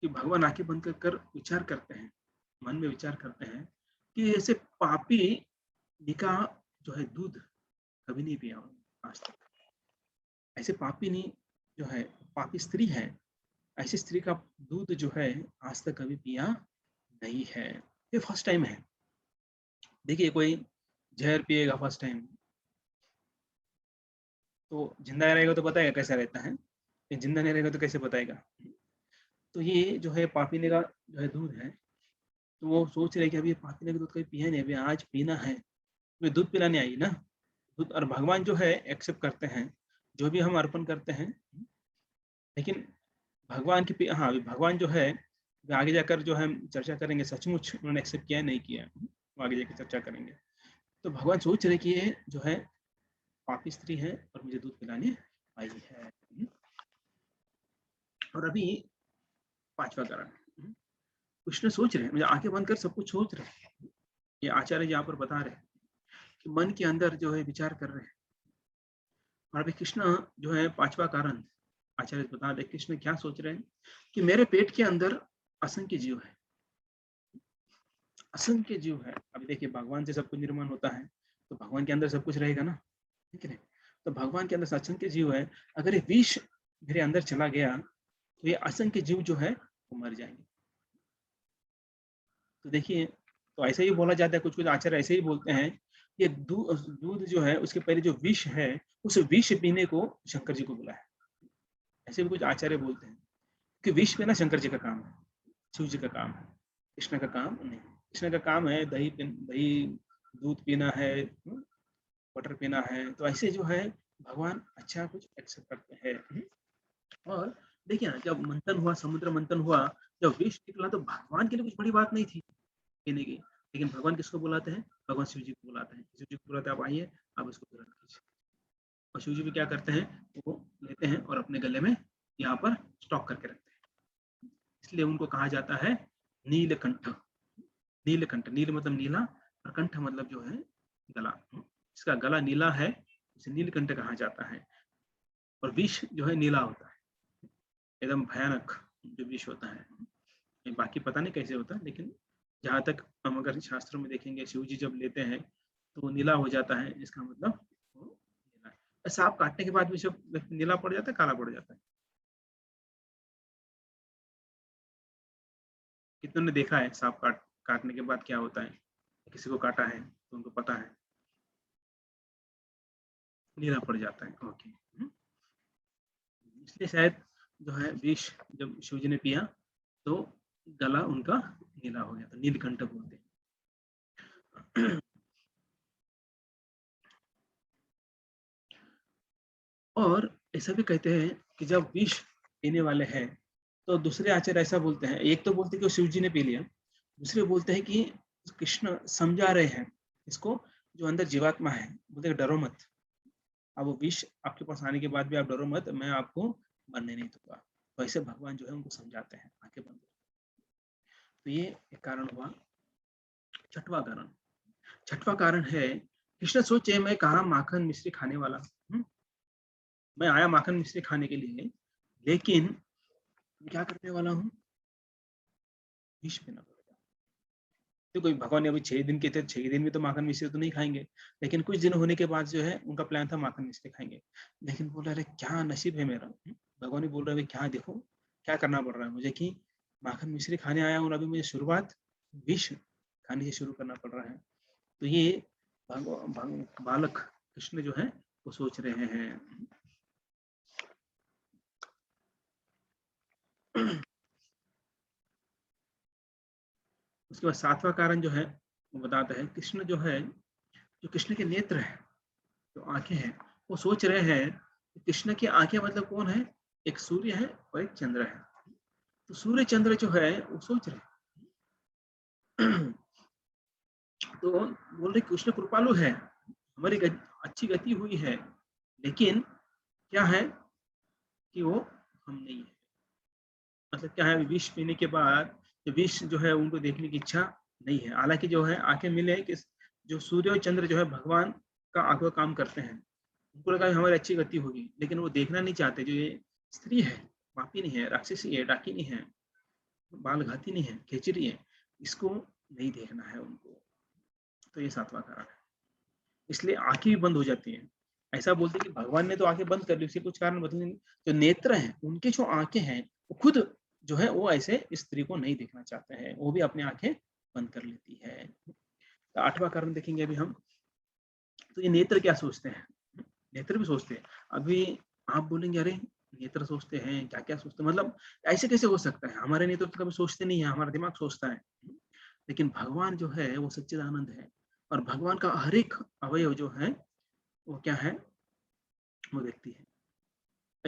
कि भगवान आंखें बंद कर कर विचार करते हैं, मन में विचार करते हैं कि ऐसे पापी निका जो है दूध कभी नहीं पिया आज तक, ऐसे पापी नहीं जो है, पापी स्त्री है, ऐसी स्त्री का दूध जो है आज तक कभी पिया नहीं है, ये फर्स्ट टाइम है। देखिए कोई जहर पिएगा फर्स्ट टाइम, तो जिंदा रहेगा तो बताएगा कैसा रहता है, ये जिंदा नहीं रहेगा तो कैसे बताएगा। तो ये जो है पापी ने का जो है दूध है, तो वो सोच रहे कि अभी पापी ने का दूध कभी पिया नहीं, अभी आज पीना है, तो दूध पिलाने आई ना, दूध। और भगवान जो है एक्सेप्ट करते हैं जो भी हम अर्पण करते हैं, लेकिन भगवान की हाँ, भगवान जो है आगे जाकर जो हम चर्चा करेंगे सचमुच उन्होंने एक्सेप्ट किया नहीं किया, वो आगे जाकर चर्चा करेंगे। तो भगवान सोच रहे कि ये जो है पापी स्त्री है और मुझे दूध पिलाने आई है। और अभी पांचवा कारण, कृष्ण सोच रहे हैं, मुझे आंखें बंद कर सब कुछ सोच रहे हैं। ये आचार्य यहाँ पर बता रहे हैं कि मन के अंदर जो है विचार कर रहे हैं। और अभी कृष्ण जो है पांचवा कारण आचार्य बता रहे, कृष्ण क्या सोच रहे हैं कि मेरे पेट के अंदर असंख्य जीव है, असंख्य जीव है। अभी देखिए भगवान से सब कुछ निर्माण होता है, तो भगवान के अंदर सब कुछ रहेगा ना, ठीक है। तो भगवान के अंदर असंख्य जीव है, अगर ये विष मेरे अंदर चला गया तो ये असंख्य जीव जो है वो मर जाएंगे। तो देखिए, तो ऐसे ही बोला जाता है, कुछ कुछ आचार्य ऐसे ही बोलते हैं, ये दूध जो है उसके पहले जो विष है उस विष पीने को शंकर जी को बुलाया। ऐसे भी कुछ आचार्य बोलते हैं कि विष पीना शंकर जी का काम है, शिव जी का काम है, कृष्ण का काम नहीं। कृष्ण का काम है दही दूध पीना है, बटर पीना है। तो ऐसे जो है भगवान अच्छा कुछ एक्सेप्ट करते हैं। और देखिए ना, जब मंथन हुआ, समुद्र मंथन हुआ, जब विष निकला तो भगवान के लिए कुछ बड़ी बात नहीं थी पीने की। लेकिन भगवान किसको बुलाते हैं? भगवान शिव जी को बुलाते हैं। शिव जी को बुलाते हैं, आप आइए, आप इसको ग्रहण कीजिए। और शिव जी भी क्या करते हैं, वो लेते हैं और अपने गले में यहाँ पर स्टॉक करके रखते हैं। इसलिए उनको कहा जाता है नीलकंठ। नीलकंठ, नील मतलब नीला और कंठ मतलब जो है गला। इसका गला नीला है, इसे नीलकंठ कहा जाता है। और विष जो है नीला होता है, एकदम भयानक जो विष होता है। बाकी पता नहीं कैसे होता है, लेकिन जहाँ तक हम अगर शास्त्रों में देखेंगे, शिव जी जब लेते हैं तो वो नीला हो जाता है, इसका मतलब वो नीला है। सांप काटने के बाद भी सब नीला पड़ जाता है, काला पड़ जाता है? कितनों ने देखा है सांप काटने के बाद क्या होता है? किसी को काटा है तो उनको पता है, नीला पड़ जाता है। ओके। इसलिए शायद जो है विष जब शिव जी ने पिया तो गला उनका नीला हो गया, तो नीलकंठ बोलते हैं। और ऐसा भी कहते हैं कि जब विष पीने वाले हैं तो दूसरे आचार्य ऐसा बोलते हैं, एक तो बोलते हैं कि शिव जी ने पी लिया, दूसरे बोलते हैं कि कृष्ण समझा रहे हैं इसको, जो अंदर जीवात्मा है, बोलते हैं डरो मत, अब वो विष आपके पास आने के बाद भी आप डरो मत, मैं आपको मरने नहीं दूंगा। तो ऐसे भगवान जो है उनको समझाते हैं आंखें बंद। तो ये एक कारण हुआ। छठवां कारण, छठवां कारण है, कृष्ण सोचे मैं कहा माखन मिश्री खाने वाला, मैं आया माखन मिश्री खाने के लिए, लेकिन क्या करने वाला हूँ, विष पीना पड़ेगा। तो कोई भगवान ने अभी 6 दिन के थे, 6 दिन में तो माखन मिश्री तो नहीं खाएंगे, लेकिन कुछ दिन होने के बाद जो है उनका प्लान था माखन मिश्री खाएंगे। लेकिन बोला अरे क्या नसीब है मेरा, भगवान ही बोल रहे हैं क्या देखो क्या करना पड़ रहा है मुझे, कि माखन मिश्री खाने आया हूँ और अभी मुझे शुरुआत विष खाने से शुरू करना पड़ रहा है। तो ये बालक कृष्ण जो है वो सोच रहे हैं। उसके बाद सातवां कारण जो है वो बताता है, कृष्ण जो है, जो कृष्ण के नेत्र है, जो आंखें हैं, वो सोच रहे हैं कि कृष्ण की आंखें मतलब कौन है, एक सूर्य है और एक चंद्र है। तो सूर्य चंद्र जो है वो सोच रहे तो बोल रहे कृष्ण कृपालु है, हमारी अच्छी गति हुई है, लेकिन क्या है कि वो हम नहीं है। मतलब क्या है, विष पीने के बाद विष जो है उनको देखने की इच्छा नहीं है। हालांकि जो है आंखें मिले कि जो सूर्य और चंद्र जो है भगवान का आंखों काम करते हैं, उनको लगा हमारी अच्छी गति होगी, लेकिन वो देखना नहीं चाहते। जो ये स्त्री है, पापी नहीं है, राक्षसी है, डाकिनी है, बाल घाती नहीं है, खेचरी है, इसको नहीं देखना है उनको। तो ये सातवां कारण है, इसलिए आंखें भी बंद हो जाती हैं। ऐसा बोलते हैं कि भगवान ने तो आंखें बंद कर ली, उसके कुछ कारण बदले नहीं। जो नेत्र हैं, उनके जो आंखें हैं, वो खुद जो है वो ऐसे स्त्री को नहीं देखना चाहते हैं, वो भी अपनी आंखें बंद कर लेती है। तो आठवां कारण देखेंगे अभी हम। तो ये नेत्र क्या सोचते हैं, नेत्र भी सोचते हैं। अभी आप बोलेंगे अरे नेत्र सोचते हैं, क्या क्या सोचते हैं, मतलब ऐसे कैसे हो सकता है, हमारे नेत्र तो कभी सोचते नहीं है, हमारा दिमाग सोचता है। लेकिन भगवान जो है वो सच्चिदानंद है, और भगवान का हर एक अवयव जो है वो क्या है, वो देखती है।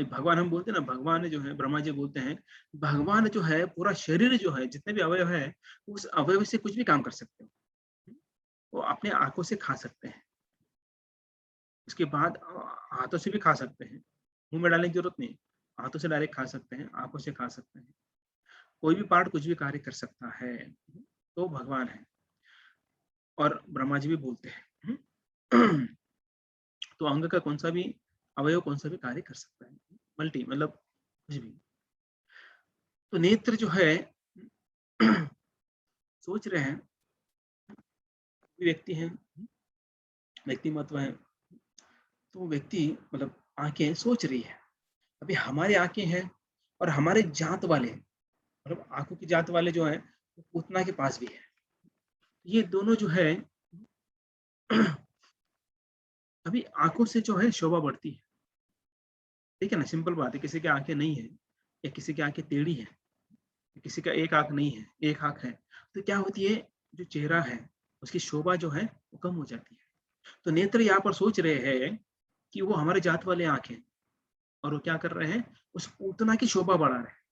भगवान हम बोलते हैं ना, भगवान जो है ब्रह्मा जी बोलते हैं, भगवान जो है पूरा शरीर जो है, जितने भी अवयव है, उस अवयव से कुछ भी काम कर सकते हो। वो अपने आंखों से खा सकते हैं। उसके बाद हाथों से भी खा सकते हैं। मुँह में डालने की ज़रूरत नहीं है। हाथों से डायरेक्ट खा सकते हैं, आँखों से खा सकते हैं। कोई भी पार्ट कुछ भी कार्य कर सकता है, तो भगवान है। और ब्रह्मा जी भी बोलते हैं। तो अंग का कौन-सा भी अवयव कौन-सा भी कार्य कर सकता है। मल्टी मतलब कुछ भी। तो नेत्र जो है सोच रहे हैं, व्यक्ति हैं, व्यक्तिमत्व है, तो व्यक्ति मतलब आँखें सोच रही है। अभी हमारी आँखें हैं और हमारे जात वाले, मतलब आँखों की जात वाले जो हैं, वो पूतना के पास भी है। ये दोनों जो है अभी आँखों से जो है शोभा बढ़ती है। ठीक है ना? सिंपल बात है, किसी की आँखें नहीं है या किसी की आँखें टेढ़ी है, किसी का एक आँख नहीं है, एक आँख है, तो क्या होती है, जो चेहरा है, उसकी शोभा जो है, वो कम हो जाती है। तो नेत्र यहाँ पर सोच रहे हैं कि वो हमारे जात वाले आँख हैं और वो क्या कर रहे हैं, उस पूतना की शोभा बढ़ा रहे हैं।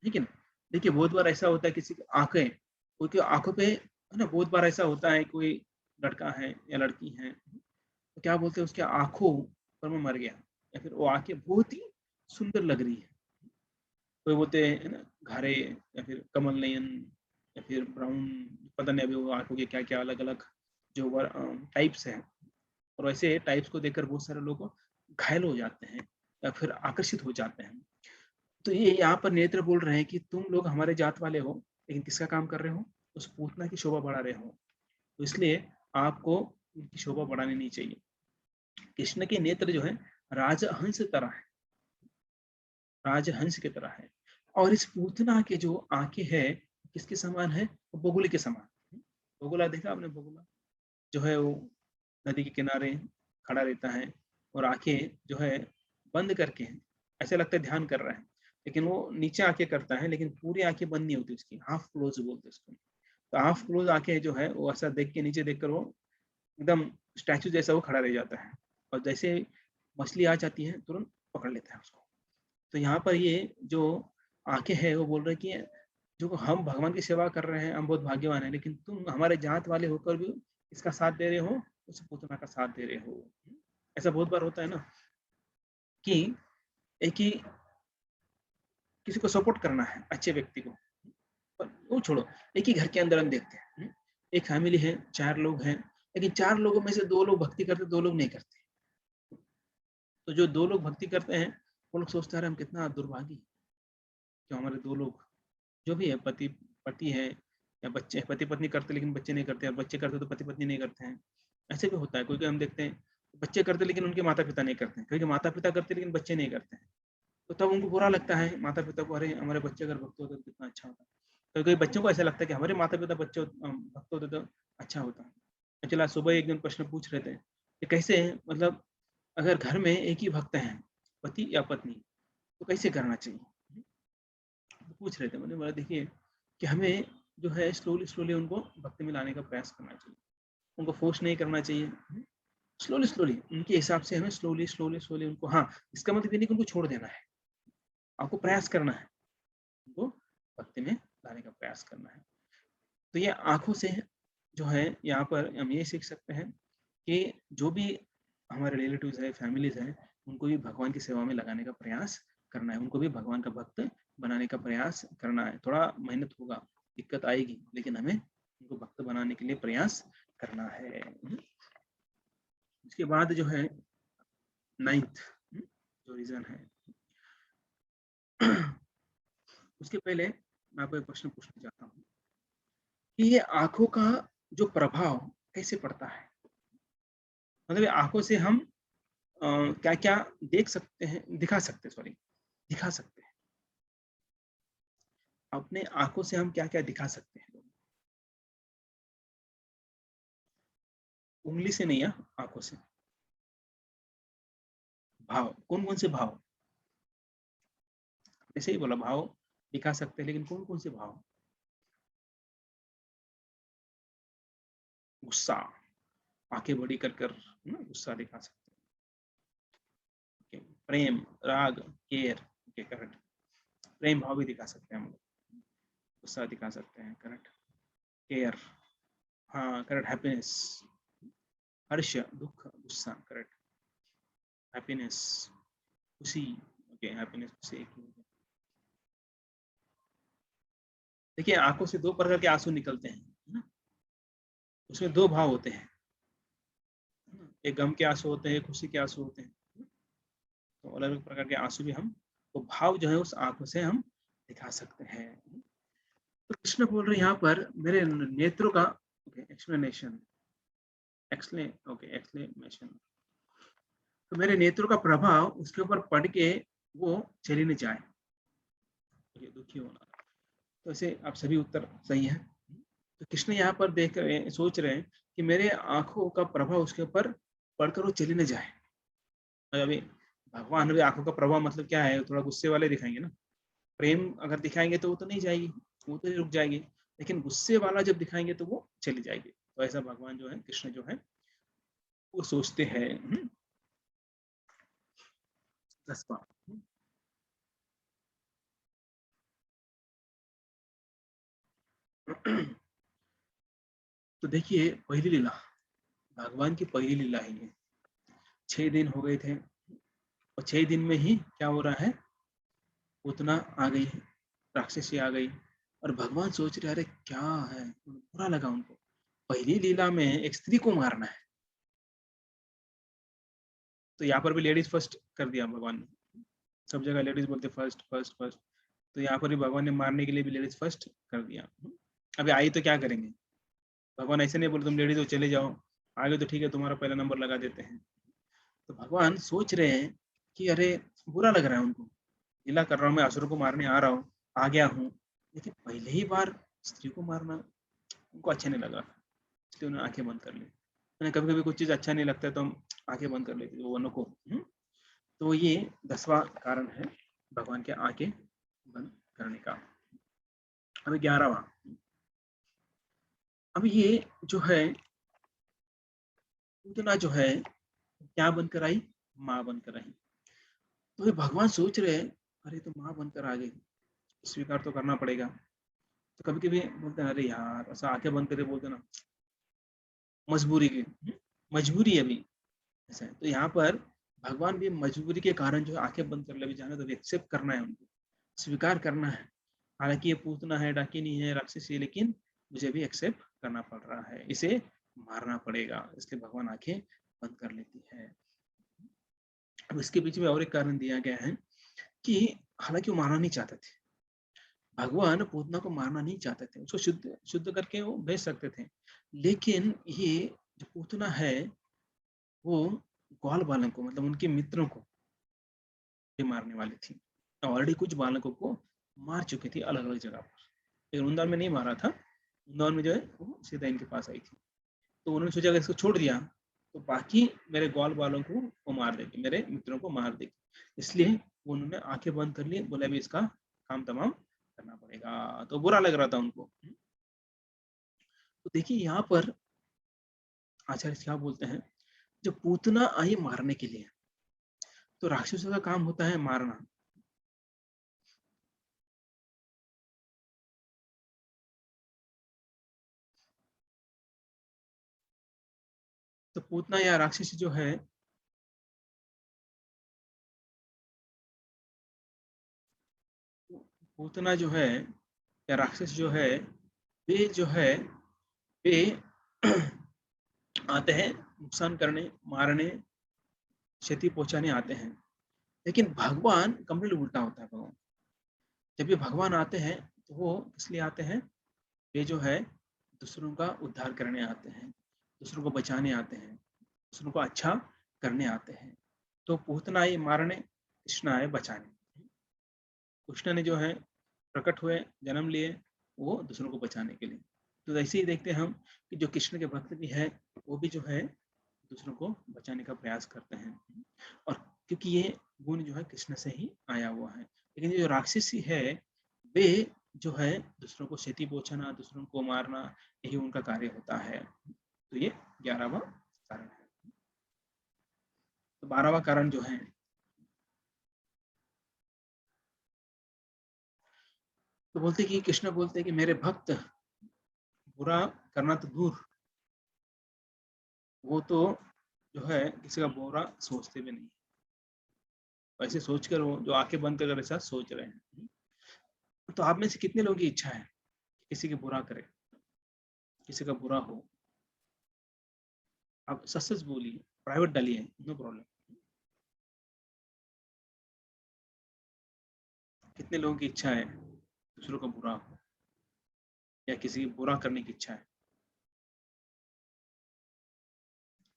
ठीक है ना? देखिए बहुत बार ऐसा होता है, किसी की आँखें, कोई की आँखों पे है ना, बहुत बार ऐसा होता है, कोई लड़का है या लड़की है, तो क्या बोलते हैं, उसकी आँखों पर मैं मर गया, या फिर वो आँखें बहुत ही सुंदर लग रही है। कोई बोलते हैं है ना, घारे या फिर कमल नयन या फिर ब्राउन, पता नहीं अभी वो आँखों के क्या-क्या अलग-अलग जो टाइप्स हैं, और वैसे टाइप्स को देखकर बहुत सारे लोग घायल हो जाते हैं या फिर आकर्षित हो जाते हैं। तो ये यहाँ पर नेत्र बोल रहे हैं कि तुम लोग हमारे जात वाले हो, लेकिन किसका काम कर रहे हो? उस पूतना की शोभा बढ़ा रहे हो। तो इसलिए आपको उनकी शोभा बढ़ानी नहीं चाहिए। कृष्ण के नेत्र जो है राजहंस तरह है, राजहंस की तरह है। और इस पूतना के जो आँखें हैं, किसके समान है? बगुले के समान। बगुला देखा आपने, बगुला? जो है वो नदी के किनारे खड़ा रहता है और आँखें जो है बंद करके, ऐसा लगता है ध्यान कर रहा है। लेकिन वो नीचे आँखें करता है, लेकिन पूरी आँखें बंद नहीं होती उसकी, हाफ क्लोज़ बोलते हैं उसको। तो हाफ क्लोज़ आँखें जो है वो ऐसा देख के, नीचे देखकर वो एकदम स्टैच्यू जैसा वो खड़ा रह जाता है। और जैसे मछली आ जाती है, तुरंत पकड़ लेता है उसको। तो यहाँ पर ये जो आँखें हैं, वो बोल रहे हैं कि जो हम भगवान की सेवा कर रहे हैं, हम बहुत भाग्यवान हैं, लेकिन तुम हमारे जात वाले होकर भी इसका साथ दे रहे हो, उस पूतना का साथ दे रहे हो। ऐसा बहुत बार होता है ना, कि एक ही किसी को सपोर्ट करना है, अच्छे व्यक्ति को, पर वो छोड़ो, एक ही घर के अंदर हम देखते हैं, एक फैमिली है, 4 लोग हैं, लेकिन 4 लोगों में से 2 लोग भक्ति करते हैं, 2 लोग नहीं करते। तो जो 2 लोग भक्ति करते हैं, वो लोग सोचते हैं, अरे हम कितना दुर्भागी, जो हमारे 2 लोग, जो भी है, पति पति है या बच्चे, पति-पत्नी करते लेकिन बच्चे नहीं करते, और बच्चे करते तो पति-पत्नी नहीं करते हैं। ऐसे भी होता है, कोई-कोई हम देखते हैं, बच्चे करते लेकिन उनके माता-पिता नहीं करते हैं, कई-कई माता-पिता करते लेकिन बच्चे नहीं करते हैं। तो तब उनको बुरा लगता है माता-पिता को, अरे! हमारे बच्चे अगर भक्त होते तो कितना अच्छा होता। कई-कई बच्चों को ऐसा लगता है कि हमारे माता-पिता भक्त होते तो अच्छा होता। चला सुबह एक दिन प्रश्न पूछ रहे थे कि कैसे, मतलब अगर घर में एक ही भक्त हैं, पति या पत्नी, तो कैसे करना चाहिए? तो पूछ रहे थे, मैंने बोला देखिए कि हमें जो है स्लोली-स्लोली उनको भक्ति में लाने का प्रयास करना चाहिए। उनको फोर्स नहीं करना चाहिए। स्लोली-स्लोली उनके हिसाब से हमें स्लोली-स्लोली उनको, हाँ, इसका मतलब ये नहीं कि उनको छोड़ देना है। आपको प्रयास करना है, उनको भक्ति में लाने का प्रयास करना है। तो ये आँखों से जो है, यहाँ पर हम ये सीख सकते हैं कि जो भी हमारे रिलेटिव्स हैं, फैमिलीज़ हैं, उनको भी भगवान की सेवा में लगाने का प्रयास करना है, उनको भी भगवान का भक्त बनाने का प्रयास करना है। थोड़ा मेहनत होगा, दिक्कत आएगी, लेकिन हमें उनको भक्त बनाने के लिए प्रयास करना है। उसके बाद जो है 9th जो रीज़न है, उसके पहले मैं आपको एक प्रश्न पूछना चाहता हूँ कि ये आँखों का जो प्रभाव कैसे पड़ता है? मतलब ये आँखों से हम क्या-क्या देख सकते हैं, दिखा सकते हैं, सॉरी, दिखा सकते हैं। अपने आँखों से हम क्या-क्या दिखा सकते हैं? उँगली से नहीं, हाँ, आँखों से। भाव, कौन-कौन से भाव? ऐसे ही बोला, भाव दिखा सकते हैं, लेकिन कौन-कौन से भाव? गुस्सा, आँखें बड़ी कर कर, गुस्सा दिखा सकते हैं। ओके, प्रेम, राग, केयर। Okay, correct. प्रेम भाव भी दिखा सकते हैं हम लोग, गुस्सा दिखा सकते हैं, करेक्ट। केयर, हाँ करेक्ट। हैप्पीनेस, हर्ष, दुख, गुस्सा, करेक्ट। हैप्पीनेस, खुशी। ओके, हैप्पीनेस, खुशी एक ही है। देखिए आंखों से दो प्रकार के आंसू निकलते हैं, है ना? उसमें दो भाव होते हैं, है ना? एक गम के आंसू होते हैं, खुशी के आंसू होते हैं। तो अलग अलग प्रकार के आंसू भी हम, तो भाव जो है उस आंखों से हम दिखा सकते हैं। तो कृष्ण बोल रहे हैं यहाँ पर मेरे नेत्रों का, ओके एक्सप्लेनेशन, एक्सप्लेनेशन, तो मेरे नेत्रों का प्रभाव उसके ऊपर पड़ के वो चली न जाए, ये दुखी होना। तो ऐसे आप सभी उत्तर सही है। तो कृष्ण यहाँ पर देख रहे, सोच रहे हैं कि मेरे आंखों का प्रभाव उसके ऊपर पड़कर वो चली न जाए। अभी भगवान अभी आंखों का प्रभाव मतलब क्या है, थोड़ा गुस्से वाले दिखाएंगे ना। प्रेम अगर दिखाएंगे तो वो तो नहीं जाएगी, वो तो रुक जाएगी। लेकिन गुस्से वाला जब दिखाएंगे तो वो चली जाएगी। तो ऐसा भगवान जो है, कृष्ण जो है वो सोचते हैं। 10वां, तो देखिए पहली लीला, भगवान की पहली लीला ही है। 6 दिन हो गए थे और 6 दिन में ही क्या हो रहा है, उतना आ गई, राक्षसी आ गई। और भगवान सोच रहे अरे क्या है, बुरा लगा उनको। पहली लीला में एक स्त्री को मारना है, तो यहाँ पर भी लेडीज फर्स्ट कर दिया भगवान ने। सब जगह लेडीज बोलते फर्स्ट फर्स्ट फर्स्ट, तो यहाँ पर भी भगवान ने मारने के लिए भी लेडीज फर्स्ट कर दिया। अभी आई तो क्या करेंगे, भगवान ऐसे नहीं बोले तुम लेडीज हो चले जाओ, आगे तो ठीक है तुम्हारा पहला नंबर लगा देते हैं। तो भगवान सोच रहे हैं कि अरे बुरा लग रहा है उनको, लीला कर रहा हूँ मैं, असुर को मारने आ रहा हूँ, आ गया हूँ, लेकिन पहले ही बार स्त्री को मारना उनको अच्छा नहीं लगा, इसलिए उन्होंने आंखें बंद कर ली। मैंने कभी कभी कुछ चीज अच्छा नहीं लगता है तो हम आंखें बंद कर लेते हैं, वो नको। तो ये 10वां कारण है भगवान के आंखें बंद करने का। अभी 11वां, अब ये जो है पूतना जो है क्या बनकर आई, माँ बनकर आई। तो ये भगवान सोच रहे हैं अरे तो माँ बनकर आ गई, स्वीकार तो करना पड़ेगा। तो कभी कभी बोलते हैं अरे यार, ऐसा आंखें बंद करके बोलते ना, मजबूरी की, मजबूरी है अभी, ऐसा है। तो यहाँ पर भगवान भी मजबूरी के कारण जो आंखें बंद कर ले, भी जाना तो एक्सेप्ट करना है उनको, स्वीकार करना है। हालांकि ये पूतना है, डाकिनी है, राक्षसी है, लेकिन मुझे भी एक्सेप्ट करना पड़ रहा है, इसे मारना पड़ेगा, इसलिए भगवान आंखें बंद कर लेती है। अब इसके पीछे में और एक कारण दिया गया है कि हालांकि वो मारना नहीं चाहते थे, भगवान पूतना को मारना नहीं चाहते थे, उसको शुद्ध शुद्ध करके वो भेज सकते थे। लेकिन ये जो पूतना है वो ग्वाल बालक को, मतलब उनके मित्रों को भी मारने वाली थी। ऑलरेडी कुछ बालकों को मार चुकी थी अलग अलग जगह पर, लेकिन वृंदावन में नहीं मारा था। वृंदावन में जो है वो सीधा इनके पास आई थी। तो उन्होंने सोचा अगर इसको छोड़ दिया तो बाकी मेरे ग्वाल बालों को वो मार देगी, मेरे मित्रों को मार देगी। इसलिए उन्होंने आंखें बंद कर ली, बोला अभी इसका काम तमाम करना पड़ेगा। तो बुरा लग रहा था उनको। तो देखिए यहाँ पर आचार्य क्या बोलते हैं, जब पूतना आई मारने के लिए, तो राक्षसों का काम होता है मारना। तो पूतना या राक्षसी जो है, पूतना जो है या राक्षस जो है, वे जो है वे आते हैं नुकसान करने, मारने, क्षति पहुंचाने आते हैं। लेकिन भगवान कंप्लीट उल्टा होता है। भगवान जब ये भगवान आते हैं तो वो इसलिए आते हैं, वे जो है दूसरों का उद्धार करने आते हैं, दूसरों को बचाने आते हैं, दूसरों को अच्छा करने आते हैं। तो पूतना आए मारने, कृष्ण आए बचाने। कृष्ण ने जो है प्रकट हुए, जन्म लिए, वो दूसरों को बचाने के लिए। तो ऐसे ही देखते हैं हम कि जो कृष्ण के भक्त भी है वो भी जो है दूसरों को बचाने का प्रयास करते हैं। और क्योंकि ये गुण जो है कृष्ण से ही आया हुआ है। लेकिन जो राक्षसी है वे जो है दूसरों को क्षति पहुंचाना, दूसरों को मारना, यही उनका कार्य होता है। तो ये 11वां कारण है। तो 12वां कारण जो है, तो बोलते कि कृष्ण बोलते हैं कि मेरे भक्त बुरा करना तो दूर, वो तो जो है किसी का बुरा सोचते भी नहीं। ऐसे सोचकर वो जो आंखें बंद कर ऐसा सोच रहे हैं। तो आप में से कितने लोगों की इच्छा है कि किसी की बुरा करे, किसी का बुरा हो? आप सच सच बोलिए, प्राइवेट डालिए, नो प्रॉब्लम। कितने लोगों की इच्छा है दूसरों का बुरा हो या किसी की बुरा करने की इच्छा है?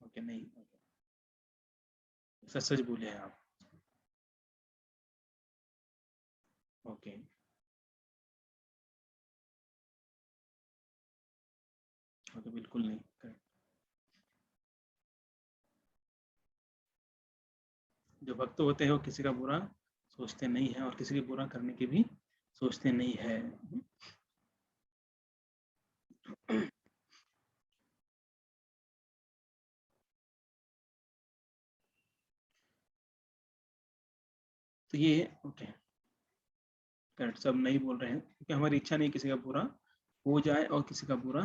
ओके, नहीं, ओके, सच सच बोलिए आप। ओके, ओके, बिल्कुल नहीं, करेक्ट। जो भक्त होते हैं वो किसी का बुरा सोचते नहीं है और किसी की बुरा करने की भी सोचते नहीं है। तो ये ओके, करेक्ट, सब नहीं बोल रहे हैं क्योंकि हमारी इच्छा नहीं किसी का बुरा हो जाए और किसी का बुरा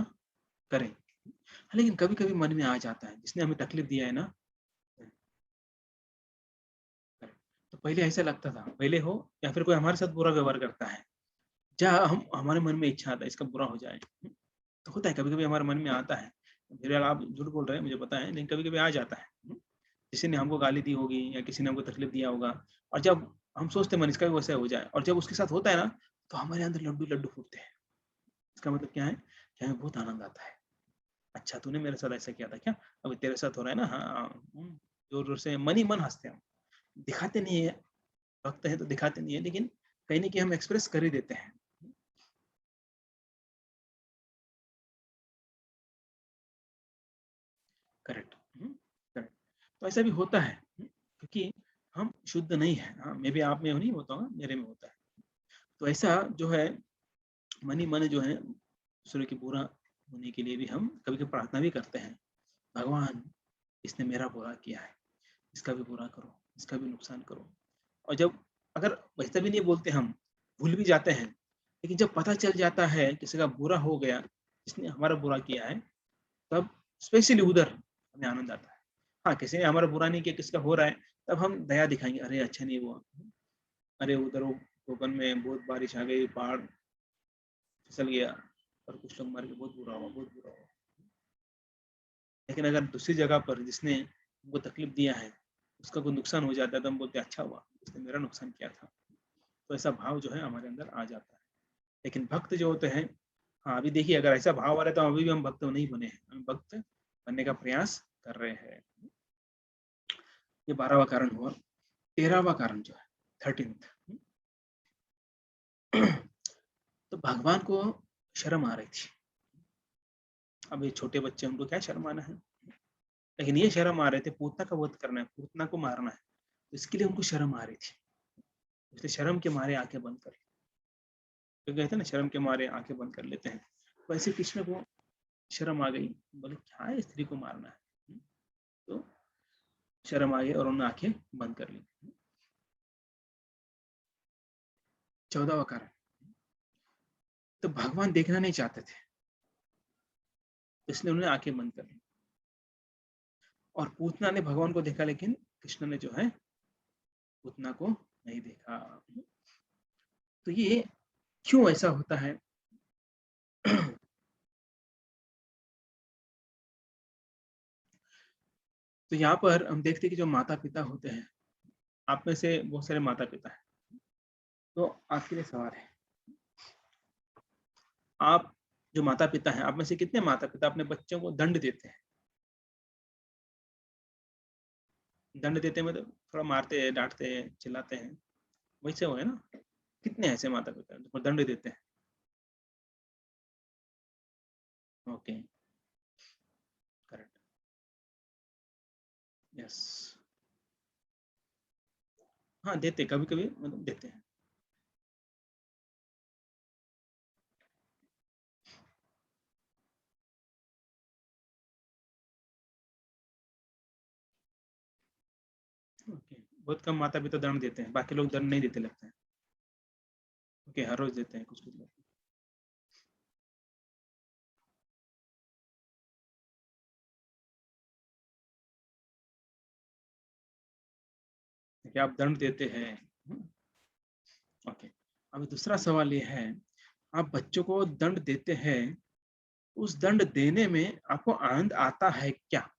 करें। हाँ, लेकिन कभी कभी मन में आ जाता है जिसने हमें तकलीफ दिया है ना। तो पहले ऐसा लगता था, पहले हो या फिर कोई हमारे साथ बुरा व्यवहार करता है, जहाँ हम हमारे मन में इच्छा आता है इसका बुरा हो जाए। तो होता है कभी कभी हमारे मन में आता है। फिर आप झूठ बोल रहे हैं मुझे पता है, लेकिन कभी कभी आ जाता है। किसी ने हमको गाली दी होगी या किसी ने हमको तकलीफ दिया होगा, और जब हम सोचते हैं मन इसका भी वैसा हो जाए, और जब उसके साथ होता है ना, तो हमारे अंदर लड्डू लड्डू फूटते हैं। इसका मतलब क्या है कि हमें बहुत आनंद आता है। अच्छा तूने मेरे साथ ऐसा किया था क्या, अभी तेरे साथ हो रहा है ना, हाँ। जोर जोर से मन ही मन हंसते हैं हम। दिखाते नहीं है, वक्त है तो दिखाते नहीं है, लेकिन कहीं ना कहीं हम एक्सप्रेस कर ही देते हैं। Correct, correct. तो ऐसा भी होता है, क्योंकि हम शुद्ध नहीं है। हाँ, मे भी आप में नहीं होता होगा, मेरे में होता है। तो ऐसा जो है मन ही मन जो है दूसरे की बुरा होने के लिए भी हम कभी कभी प्रार्थना भी करते हैं। भगवान, इसने मेरा बुरा किया है, इसका भी बुरा करो, इसका भी नुकसान करो। और जब अगर वैसा भी नहीं बोलते, हम भूल भी जाते हैं, लेकिन जब पता चल जाता है किसी का बुरा हो गया, जिसने हमारा बुरा किया है, तब स्पेशली उधर हमें आनंद आता है। हाँ, किसी ने हमारा बुरा नहीं किया, किसका हो रहा है, तब हम दया दिखाएंगे, अरे अच्छा नहीं हुआ, अरे उधर वो कोकन में बहुत बारिश आ गई, पहाड़ फिसल गया और कुछ लोग मर गए, बहुत बुरा हुआ, बहुत बुरा हुआ। लेकिन अगर दूसरी जगह पर जिसने हमको तकलीफ दिया है, उसका कोई नुकसान हो जाता है, तो हम बोलते हैं अच्छा हुआ उसने मेरा नुकसान किया था। तो ऐसा भाव जो है हमारे अंदर आ जाता है। लेकिन भक्त जो होते हैं, हाँ अभी देखिए अगर ऐसा भाव आ रहा है तो अभी भी हम भक्त नहीं बने हैं, हम भक्त बनने का प्रयास कर रहे हैं। ये 12वां कारण हुआ। 13वां कारण जो है, 13th, तो भगवान को शर्म आ रही थी। अब ये छोटे बच्चे, उनको क्या शर्म आना है, लेकिन ये शर्म आ रहे थे, पूतना का वध करना है, पूतना को मारना है, तो इसके लिए उनको शर्म आ रही थी। इसलिए शर्म के मारे आंखें बंद कर ली। तो कहते हैं ना, शर्म के मारे आंखें बंद कर लेते हैं। वैसे कृष्ण को शर्म आ गई, बोले क्या है स्त्री को मारना है। तो शर्म आ गई और उन्होंने आंखें बंद कर ली। 14वां कारण, तो भगवान देखना नहीं चाहते थे, इसलिए उन्होंने आंखें बंद कर ली। और पूतना ने भगवान को देखा, लेकिन कृष्ण ने जो है पूतना को नहीं देखा। तो ये क्यों ऐसा होता है? तो यहाँ पर हम देखते हैं कि जो माता पिता होते हैं, आप में से बहुत सारे माता पिता हैं, तो आपके लिए सवाल है, आप जो माता पिता हैं, आप में से कितने माता पिता अपने बच्चों को दंड देते हैं? दंड देते हैं मतलब थोड़ा मारते हैं, डांटते हैं, चिल्लाते हैं, वैसे हो है ना? कितने ऐसे माता पिता हैं जो दंड देते हैं? Okay, correct, yes. हाँ, देते कभी कभी मतलब देते हैं। ओके, बहुत कम माता पिता दंड देते हैं, बाकी लोग दंड नहीं देते लगता है। ओके, हर रोज देते हैं कुछ कुछ लोग। क्या आप दंड देते हैं? ओके। अब दूसरा सवाल ये है, आप बच्चों को दंड देते हैं, उस दंड देने में आपको आनंद आता है क्या?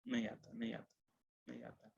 नहीं आता, नहीं आता, नहीं आता।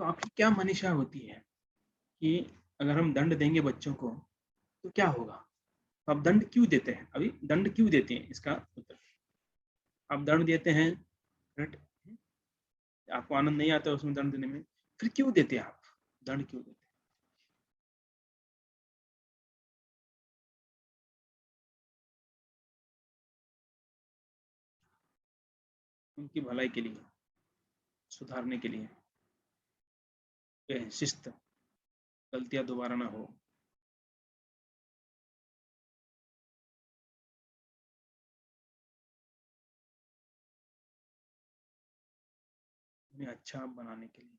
तो आपकी क्या मनीषा होती है कि अगर हम दंड देंगे बच्चों को तो क्या होगा? तो आप दंड क्यों देते हैं? अभी दंड क्यों देते हैं, इसका उत्तर। आप दंड देते हैं, right? आपको आनंद नहीं आता उसमें दंड देने में, फिर क्यों देते हैं आप? दंड क्यों देते हैं? उनकी भलाई के लिए, सुधारने के लिए, शिस्त, गलतियां दोबारा ना हो। उन्हें अच्छा बनाने के लिए।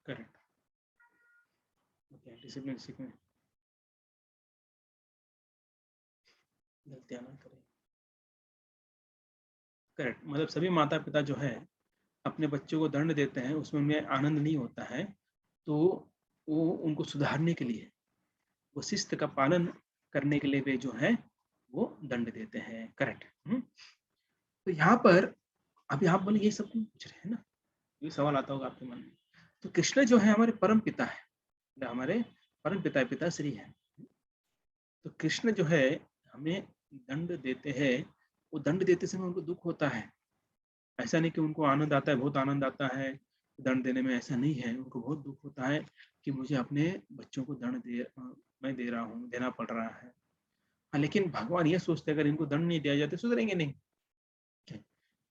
करेक्ट। ओके, डिसिप्लिन सीखने, गलतियां ना करें। करेक्ट, मतलब सभी माता पिता जो है अपने बच्चों को दंड देते हैं, उसमें उन्हें आनंद नहीं होता है, तो वो उनको सुधारने के लिए, वो शिस्त का पालन करने के लिए वे जो है वो दंड देते हैं। करेक्ट। तो यहाँ पर अभी आप बोले ये सब क्यों पूछ रहे हैं ना, ये सवाल आता होगा आपके मन में। तो कृष्ण जो है हमारे परम पिता है, हमारे परम पिता पिताश्री है। तो कृष्ण जो है हमें दंड देते हैं, वो दंड देते समय उनको दुख होता है। ऐसा नहीं कि उनको आनंद आता है, बहुत आनंद आता है दंड देने में, ऐसा नहीं है। उनको बहुत दुख होता है कि मुझे अपने बच्चों को दंड मैं दे रहा हूँ, देना पड़ रहा है। हाँ, लेकिन भगवान ये सोचते अगर इनको दंड नहीं दिया जाए तो सुधरेंगे नहीं।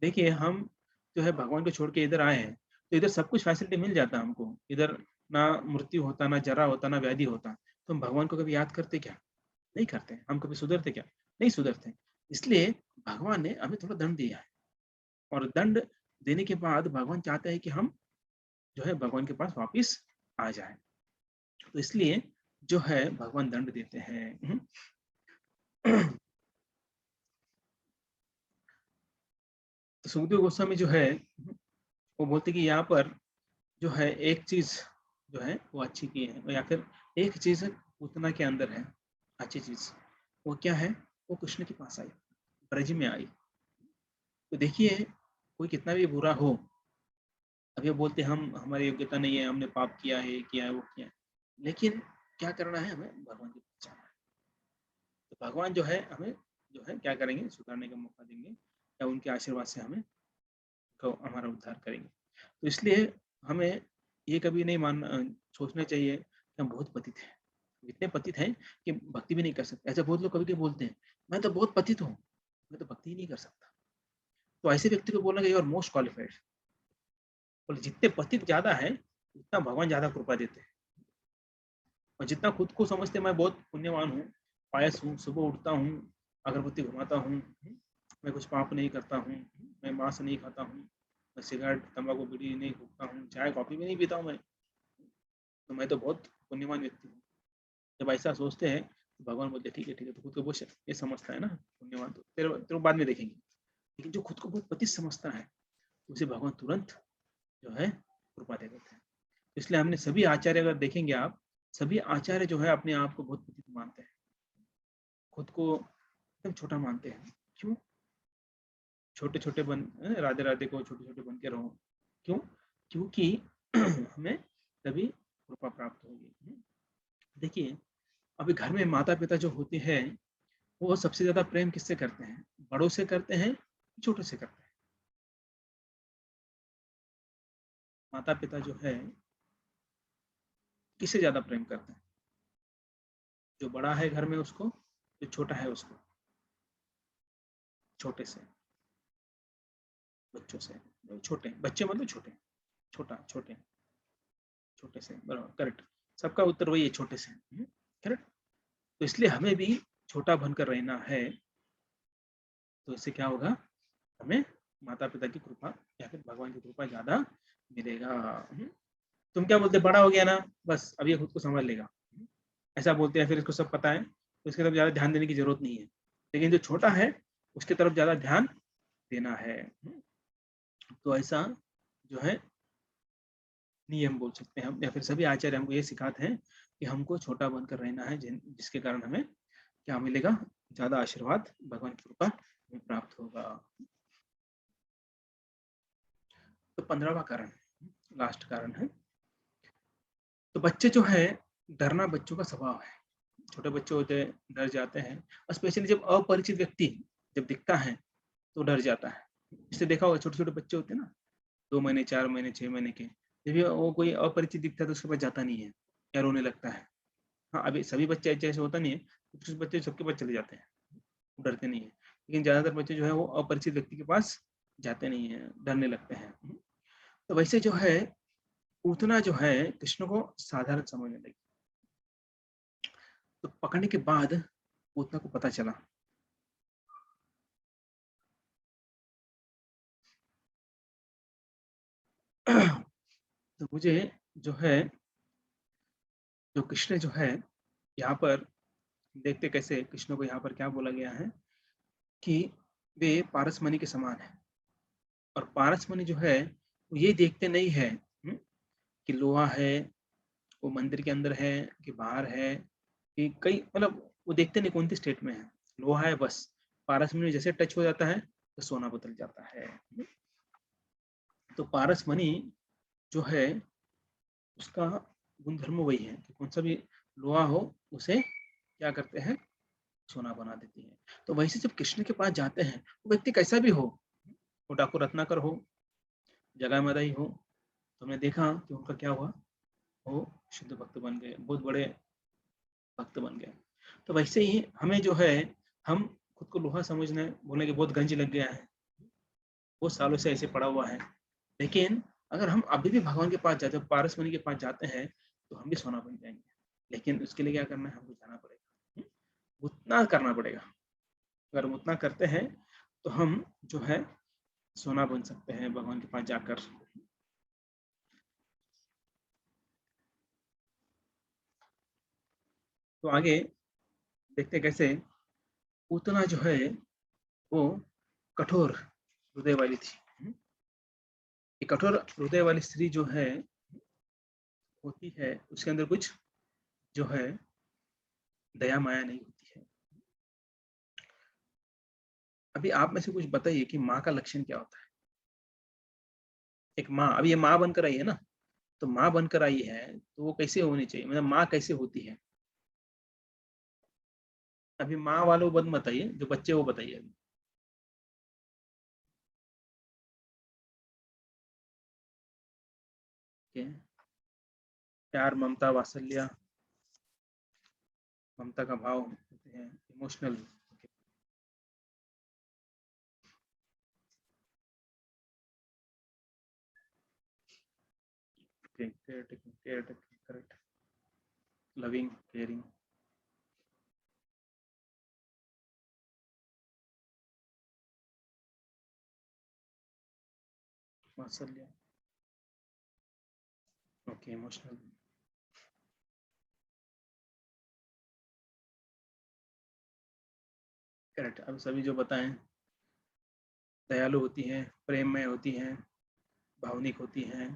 देखिए हम जो है भगवान को छोड़ के इधर आए हैं, तो इधर सब कुछ फैसिलिटी मिल जाता हमको। इधर ना मृत्यु होता, ना जरा होता, ना व्याधि होता, तो हम भगवान को कभी याद करते क्या? नहीं करते। हम कभी सुधरते क्या? नहीं सुधरते। इसलिए भगवान ने हमें थोड़ा दंड दिया है, और दंड देने के बाद भगवान चाहते हैं कि हम जो है भगवान के पास वापिस आ जाए। तो इसलिए जो है भगवान दंड देते हैं। तो सुखदेव गोस्वामी जो है वो बोलते कि यहाँ पर जो है एक चीज जो है वो अच्छी की है, या फिर एक चीज उतना के अंदर है अच्छी चीज, वो क्या है? वो कृष्ण के पास आई, ब्रज में आई। तो देखिए कोई कितना भी बुरा हो, अभी बोलते हम हमारी योग्यता नहीं है, हमने पाप किया है, किया है, वो किया है, लेकिन क्या करना है? हमें भगवान की पहचान है। तो भगवान जो है हमें जो है क्या करेंगे? सुधारने का मौका देंगे, या उनके आशीर्वाद से हमें हमारा उद्धार करेंगे। तो इसलिए हमें ये कभी नहीं सोचना चाहिए कि हम बहुत पतित हैं। इतने पतित हैं कि भक्ति भी नहीं कर सकते। ऐसे बहुत लोग कभी कभी बोलते हैं, मैं तो बहुत पतित हूँ, मैं तो भक्ति ही नहीं कर सकता। तो ऐसे व्यक्ति को बोलना कि यू आर मोस्ट क्वालिफाइड। बोले जितने पतित ज्यादा है उतना भगवान ज्यादा कृपा देते हैं, और जितना खुद को समझते मैं बहुत पुण्यवान हूँ, पायस हूँ, सुबह उठता हूँ, अगरबत्ती घुमाता हूँ, मैं कुछ पाप नहीं करता हूँ, मैं मांस नहीं खाता हूँ, मैं सिगरेट तंबाकू बीड़ी नहीं फूकता हूँ, चाय कॉफी भी नहीं पीता हूँ मैं, तो मैं तो बहुत पुण्यवान व्यक्ति हूँ। जब ऐसा सोचते हैं तो भगवान बोलते ठीक है ठीक है, तो खुद को बहुत ये समझता है ना पुण्यवान, तो तेरे तेरे बाद में देखेंगे। लेकिन जो खुद को बहुत पतित समझता है उसे भगवान तुरंत जो है कृपा दे देते हैं। इसलिए हमने सभी आचार्य, अगर देखेंगे आप, सभी आचार्य जो है अपने आप को बहुत पतित मानते हैं, खुद को एकदम छोटा मानते हैं। क्यों? छोटे छोटे बन, राधे राधे को छोटे छोटे बन के रहो। क्यों? क्योंकि हमें तभी कृपा प्राप्त होगी। देखिए अभी घर में माता पिता जो होते हैं वो सबसे ज्यादा प्रेम किससे करते हैं? बड़ों से करते हैं छोटे से करते हैं। माता पिता जो है किससे ज्यादा प्रेम करते हैं? जो बड़ा है घर में उसको, जो छोटा है उसको? छोटे से, बच्चों से। छोटे बच्चे मतलब छोटे, छोटा छोटे, छोटे से, बराबर, करेक्ट। सबका उत्तर वही है, छोटे से। करेक्ट। तो इसलिए हमें भी छोटा बनकर रहना है। तो इससे क्या होगा, हमें माता पिता की कृपा या फिर भगवान की कृपा ज्यादा मिलेगा। तुम क्या बोलते, बड़ा हो गया ना, बस अब ये खुद को संभाल लेगा, ऐसा बोलते हैं, फिर इसको सब पता है तो इसकी तरफ ज्यादा ध्यान देने की जरूरत नहीं है। लेकिन जो छोटा है उसकी तरफ ज्यादा ध्यान देना है। तो ऐसा जो है नियम बोल सकते हैं हम, या फिर सभी आचार्य हमको ये सिखाते हैं कि हमको छोटा बनकर रहना है, जिसके कारण हमें क्या मिलेगा, ज्यादा आशीर्वाद, भगवान की कृपा हमें प्राप्त होगा। तो 15वां कारण, लास्ट कारण है, तो बच्चे जो है, डरना बच्चों का स्वभाव है। छोटे बच्चे होते हैं, डर जाते हैं, और स्पेशली जब अपरिचित व्यक्ति जब दिखता है तो डर जाता है। इससे देखा होगा, छोटे छोटे बच्चे होते हैं ना, 2 महीने, 4 महीने, 6 महीने के, जब भी वो कोई अपरिचित दिखता है तो उसके पास जाता नहीं है या रोने लगता है। हाँ, अभी सभी बच्चे ऐसे होता नहीं है, कुछ बच्चे सबके पास चले जाते हैं, डरते नहीं है, लेकिन ज्यादातर बच्चे जो है वो अपरिचित व्यक्ति के पास जाते नहीं है, डरने लगते हैं। तो वैसे जो है पूतना जो है कृष्ण को साधारण समझने लगी। तो पकड़ने के बाद पूतना को पता चला तो मुझे जो है, जो कृष्ण जो है यहाँ पर, देखते कैसे कृष्ण को यहाँ पर क्या बोला गया है कि वे पारसमणि के समान है। और पारसमणि जो है वो ये देखते नहीं है कि लोहा है, वो मंदिर के अंदर है कि बाहर है, कि कई, मतलब वो देखते नहीं कौन सी स्टेट में है, लोहा है बस। पारसमणि जैसे टच हो जाता है तो सोना बदल जाता है। तो पारसमणि जो है उसका गुणधर्म वही है कि कौन सा भी लोहा हो उसे क्या करते हैं, सोना बना देती है। तो वैसे जब कृष्ण के पास जाते हैं, वो व्यक्ति कैसा भी हो, वो डाकू रत्नाकर हो, जगह मदाई हो, तो हमने देखा कि उनका क्या हुआ, वो शुद्ध भक्त बन गए, बहुत बड़े भक्त बन गए। तो वैसे ही हमें जो है, हम खुद को लोहा समझने बोले कि बहुत गंज लग गया है, बहुत सालों से ऐसे पड़ा हुआ है, लेकिन अगर हम अभी भी भगवान के पास जाते हैं, पारस मुनि के पास जाते हैं, तो हम भी सोना बन जाएंगे। लेकिन उसके लिए क्या करना है, हमको जाना पड़ेगा, उतना करना पड़ेगा। अगर हम उतना करते हैं तो हम जो है सोना बन सकते हैं भगवान के पास जाकर। तो आगे देखते कैसे उतना जो है वो कठोर हृदय वाली थी। ये कठोर हृदय वाली स्त्री जो है होती है, उसके अंदर कुछ जो है दया माया नहीं होती है। अभी आप में से कुछ बताइए कि माँ का लक्षण क्या होता है। एक माँ, अभी ये माँ बनकर आई है ना, तो माँ बनकर आई है तो वो कैसे होनी चाहिए, मतलब माँ कैसे होती है। अभी माँ वालों बंद बताइए, जो बच्चे वो बताइए अभी। ठीक है? प्यार, ममता, वात्सल्य, ममता का भाव होते हैं, emotional. Care taking, correct, loving, caring, वात्सल्य, ओके, इमोशनल, करेक्ट। अब सभी जो बताएं, दयालु होती हैं, प्रेम में होती हैं, भावनिक होती हैं,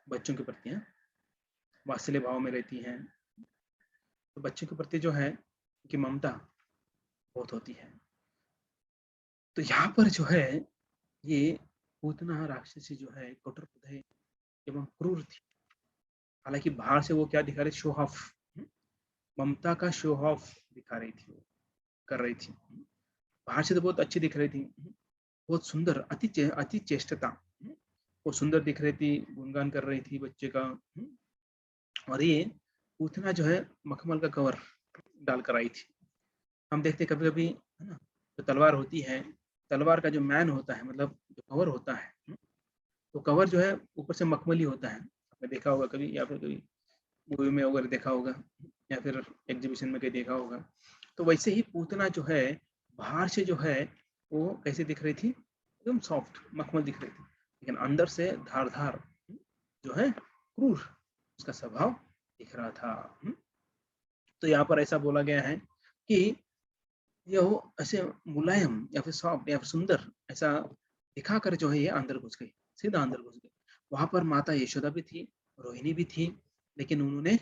बच्चों के प्रति हैं, वात्सल्य भाव में रहती हैं। तो बच्चों के प्रति जो है कि ममता बहुत होती है। तो यहाँ पर जो है ये पूतना राक्षसी जो है कठोर हृदय एवं क्रूर थी। हालांकि बाहर से वो क्या दिखा रही, शो ऑफ, ममता का शो ऑफ दिखा रही थी, वो कर रही थी। बाहर से तो बहुत अच्छी दिख रही थी, बहुत सुंदर, अति चेष्टता, वो सुंदर दिख रही थी, गुणगान कर रही थी बच्चे का। और ये पूतना जो है मखमल का कवर डाल कर आई थी। हम देखते कभी कभी है ना, जो तलवार होती है, तलवार का जो मैन होता है, मतलब जो कवर होता है, तो कवर जो है ऊपर से मखमली होता है, आपने देखा होगा कभी, या फिर कभी मूवी में वगैरह देखा होगा, या फिर एग्जीबिशन में कहीं देखा होगा। तो वैसे ही पूतना जो है बाहर से जो है वो कैसे दिख रही थी, एकदम सॉफ्ट मखमल दिख रही थी, लेकिन अंदर से धारदार जो है क्रूर उसका स्वभाव दिख रहा था। तो यहाँ पर ऐसा बोला गया है कि यह ऐसे मुलायम या फिर सॉफ्ट या फिर सुंदर ऐसा दिखाकर जो है ये अंदर घुस गई, सीधा अंदर घुस गई। वहां पर माता यशोदा भी थी, रोहिणी भी थी, लेकिन उन्होंने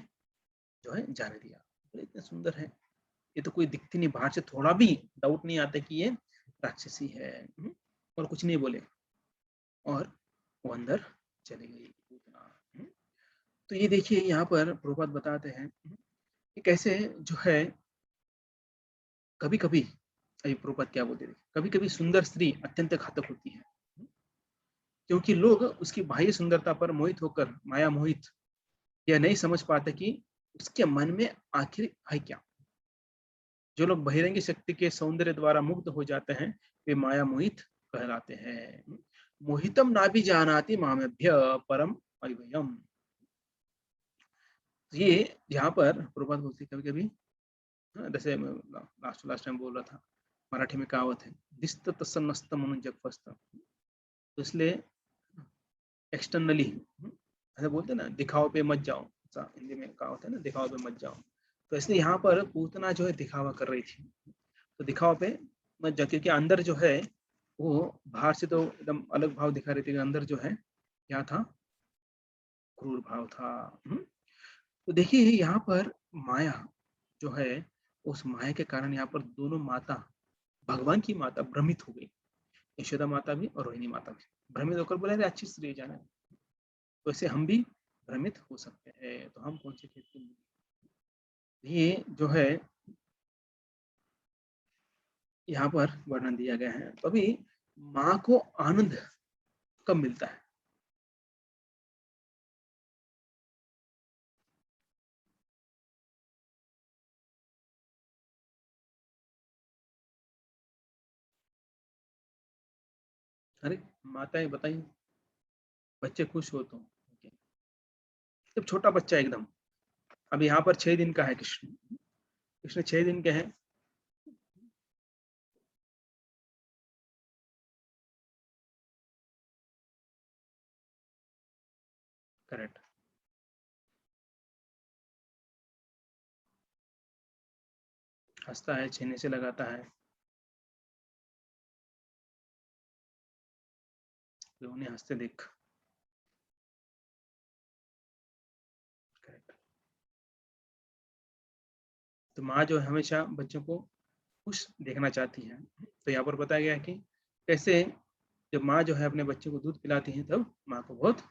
जो है जाने दिया। बोले इतने सुंदर है, ये तो कोई दिखती नहीं, बाहर से थोड़ा भी डाउट नहीं आता कि ये राक्षसी है। और कुछ नहीं बोले और वो अंदर चली गई पूतना। तो ये देखिए यहाँ पर प्रभुपाद बताते हैं कि कैसे जो है कभी कभी, अभी प्रभुपाद क्या बोलते थे, कभी कभी सुंदर स्त्री अत्यंत घातक होती है, क्योंकि लोग उसकी बाह्य सुंदरता पर मोहित होकर माया मोहित यह नहीं समझ पाते कि उसके मन में आखिर है क्या। जो लोग बहिरंगी शक्ति के सौंदर्य द्वारा मुग्ध हो जाते हैं वे माया मोहित कहलाते हैं। मोहितम ना भी जानाति मामेभ्य परम अव्ययम। ये यहाँ पर प्रभुपाद बोलते कभी कभी, जैसे लास्ट लास्ट टाइम बोल रहा था, मराठी में कहावत है, दिस्त तस्सन नस्त म्हणून जग फस्त। तो इसलिए एक्सटर्नली ऐसा बोलते ना, दिखाओ पे मत जाओ, हिंदी में कहावत है ना, दिखाओ पे मत जाओ। तो इसलिए यहाँ पर पूतना जो है दिखावा कर रही थी, तो दिखावा पे मत जाओ, क्योंकि अंदर जो है वो बाहर से तो एकदम अलग भाव दिखा रही थी, अंदर जो है क्या था, क्रूर भाव था। तो देखिए यहाँ पर माया जो है, उस माया के कारण यहाँ पर दोनों माता, भगवान की माता भ्रमित हो गई, यशोदा माता भी और रोहिणी माता भी भ्रमित होकर बोले अरे अच्छी स्त्री जाना है। तो ऐसे हम भी भ्रमित हो सकते हैं, तो हम कौन से खेत के मूली। ये जो है यहाँ पर वर्णन दिया गया है। तो अभी माँ को आनंद कब मिलता है, अरे माताएं बताइए, बच्चे खुश हो तो okay। जब छोटा बच्चा एकदम, अब यहाँ पर 6 दिन का है कृष्ण, कृष्ण 6 दिन के हैं, करेक्ट, हंसता है, छीने से लगाता है, तो उन्हें हंसते देख, करेक्ट। तो माँ जो है हमेशा बच्चों को खुश देखना चाहती है। तो यहाँ पर बताया गया है कि कैसे जब माँ जो है अपने बच्चे को दूध पिलाती है तब माँ को बहुत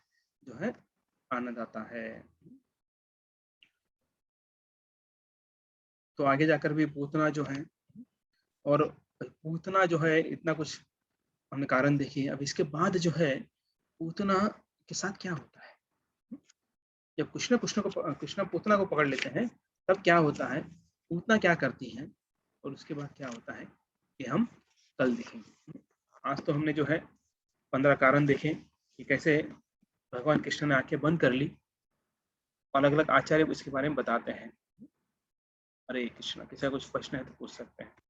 जो है आनंद आता है। तो आगे जाकर भी पूतना जो है, और पूतना जो है इतना कुछ हमने कारण देखी है। अब इसके बाद जो है पूतना के साथ क्या होता है, जब कृष्ण पूतना को पकड़ लेते हैं तब क्या होता है, पूतना क्या करती है और उसके बाद क्या होता है, कि हम कल देखेंगे। आज तो हमने जो है 15 कारण देखे कि कैसे भगवान कृष्ण ने आंखें बंद कर ली। अलग अलग आचार्य इसके बारे में बताते हैं। हरे कृष्ण, किसी का कुछ प्रश्न है तो पूछ सकते हैं।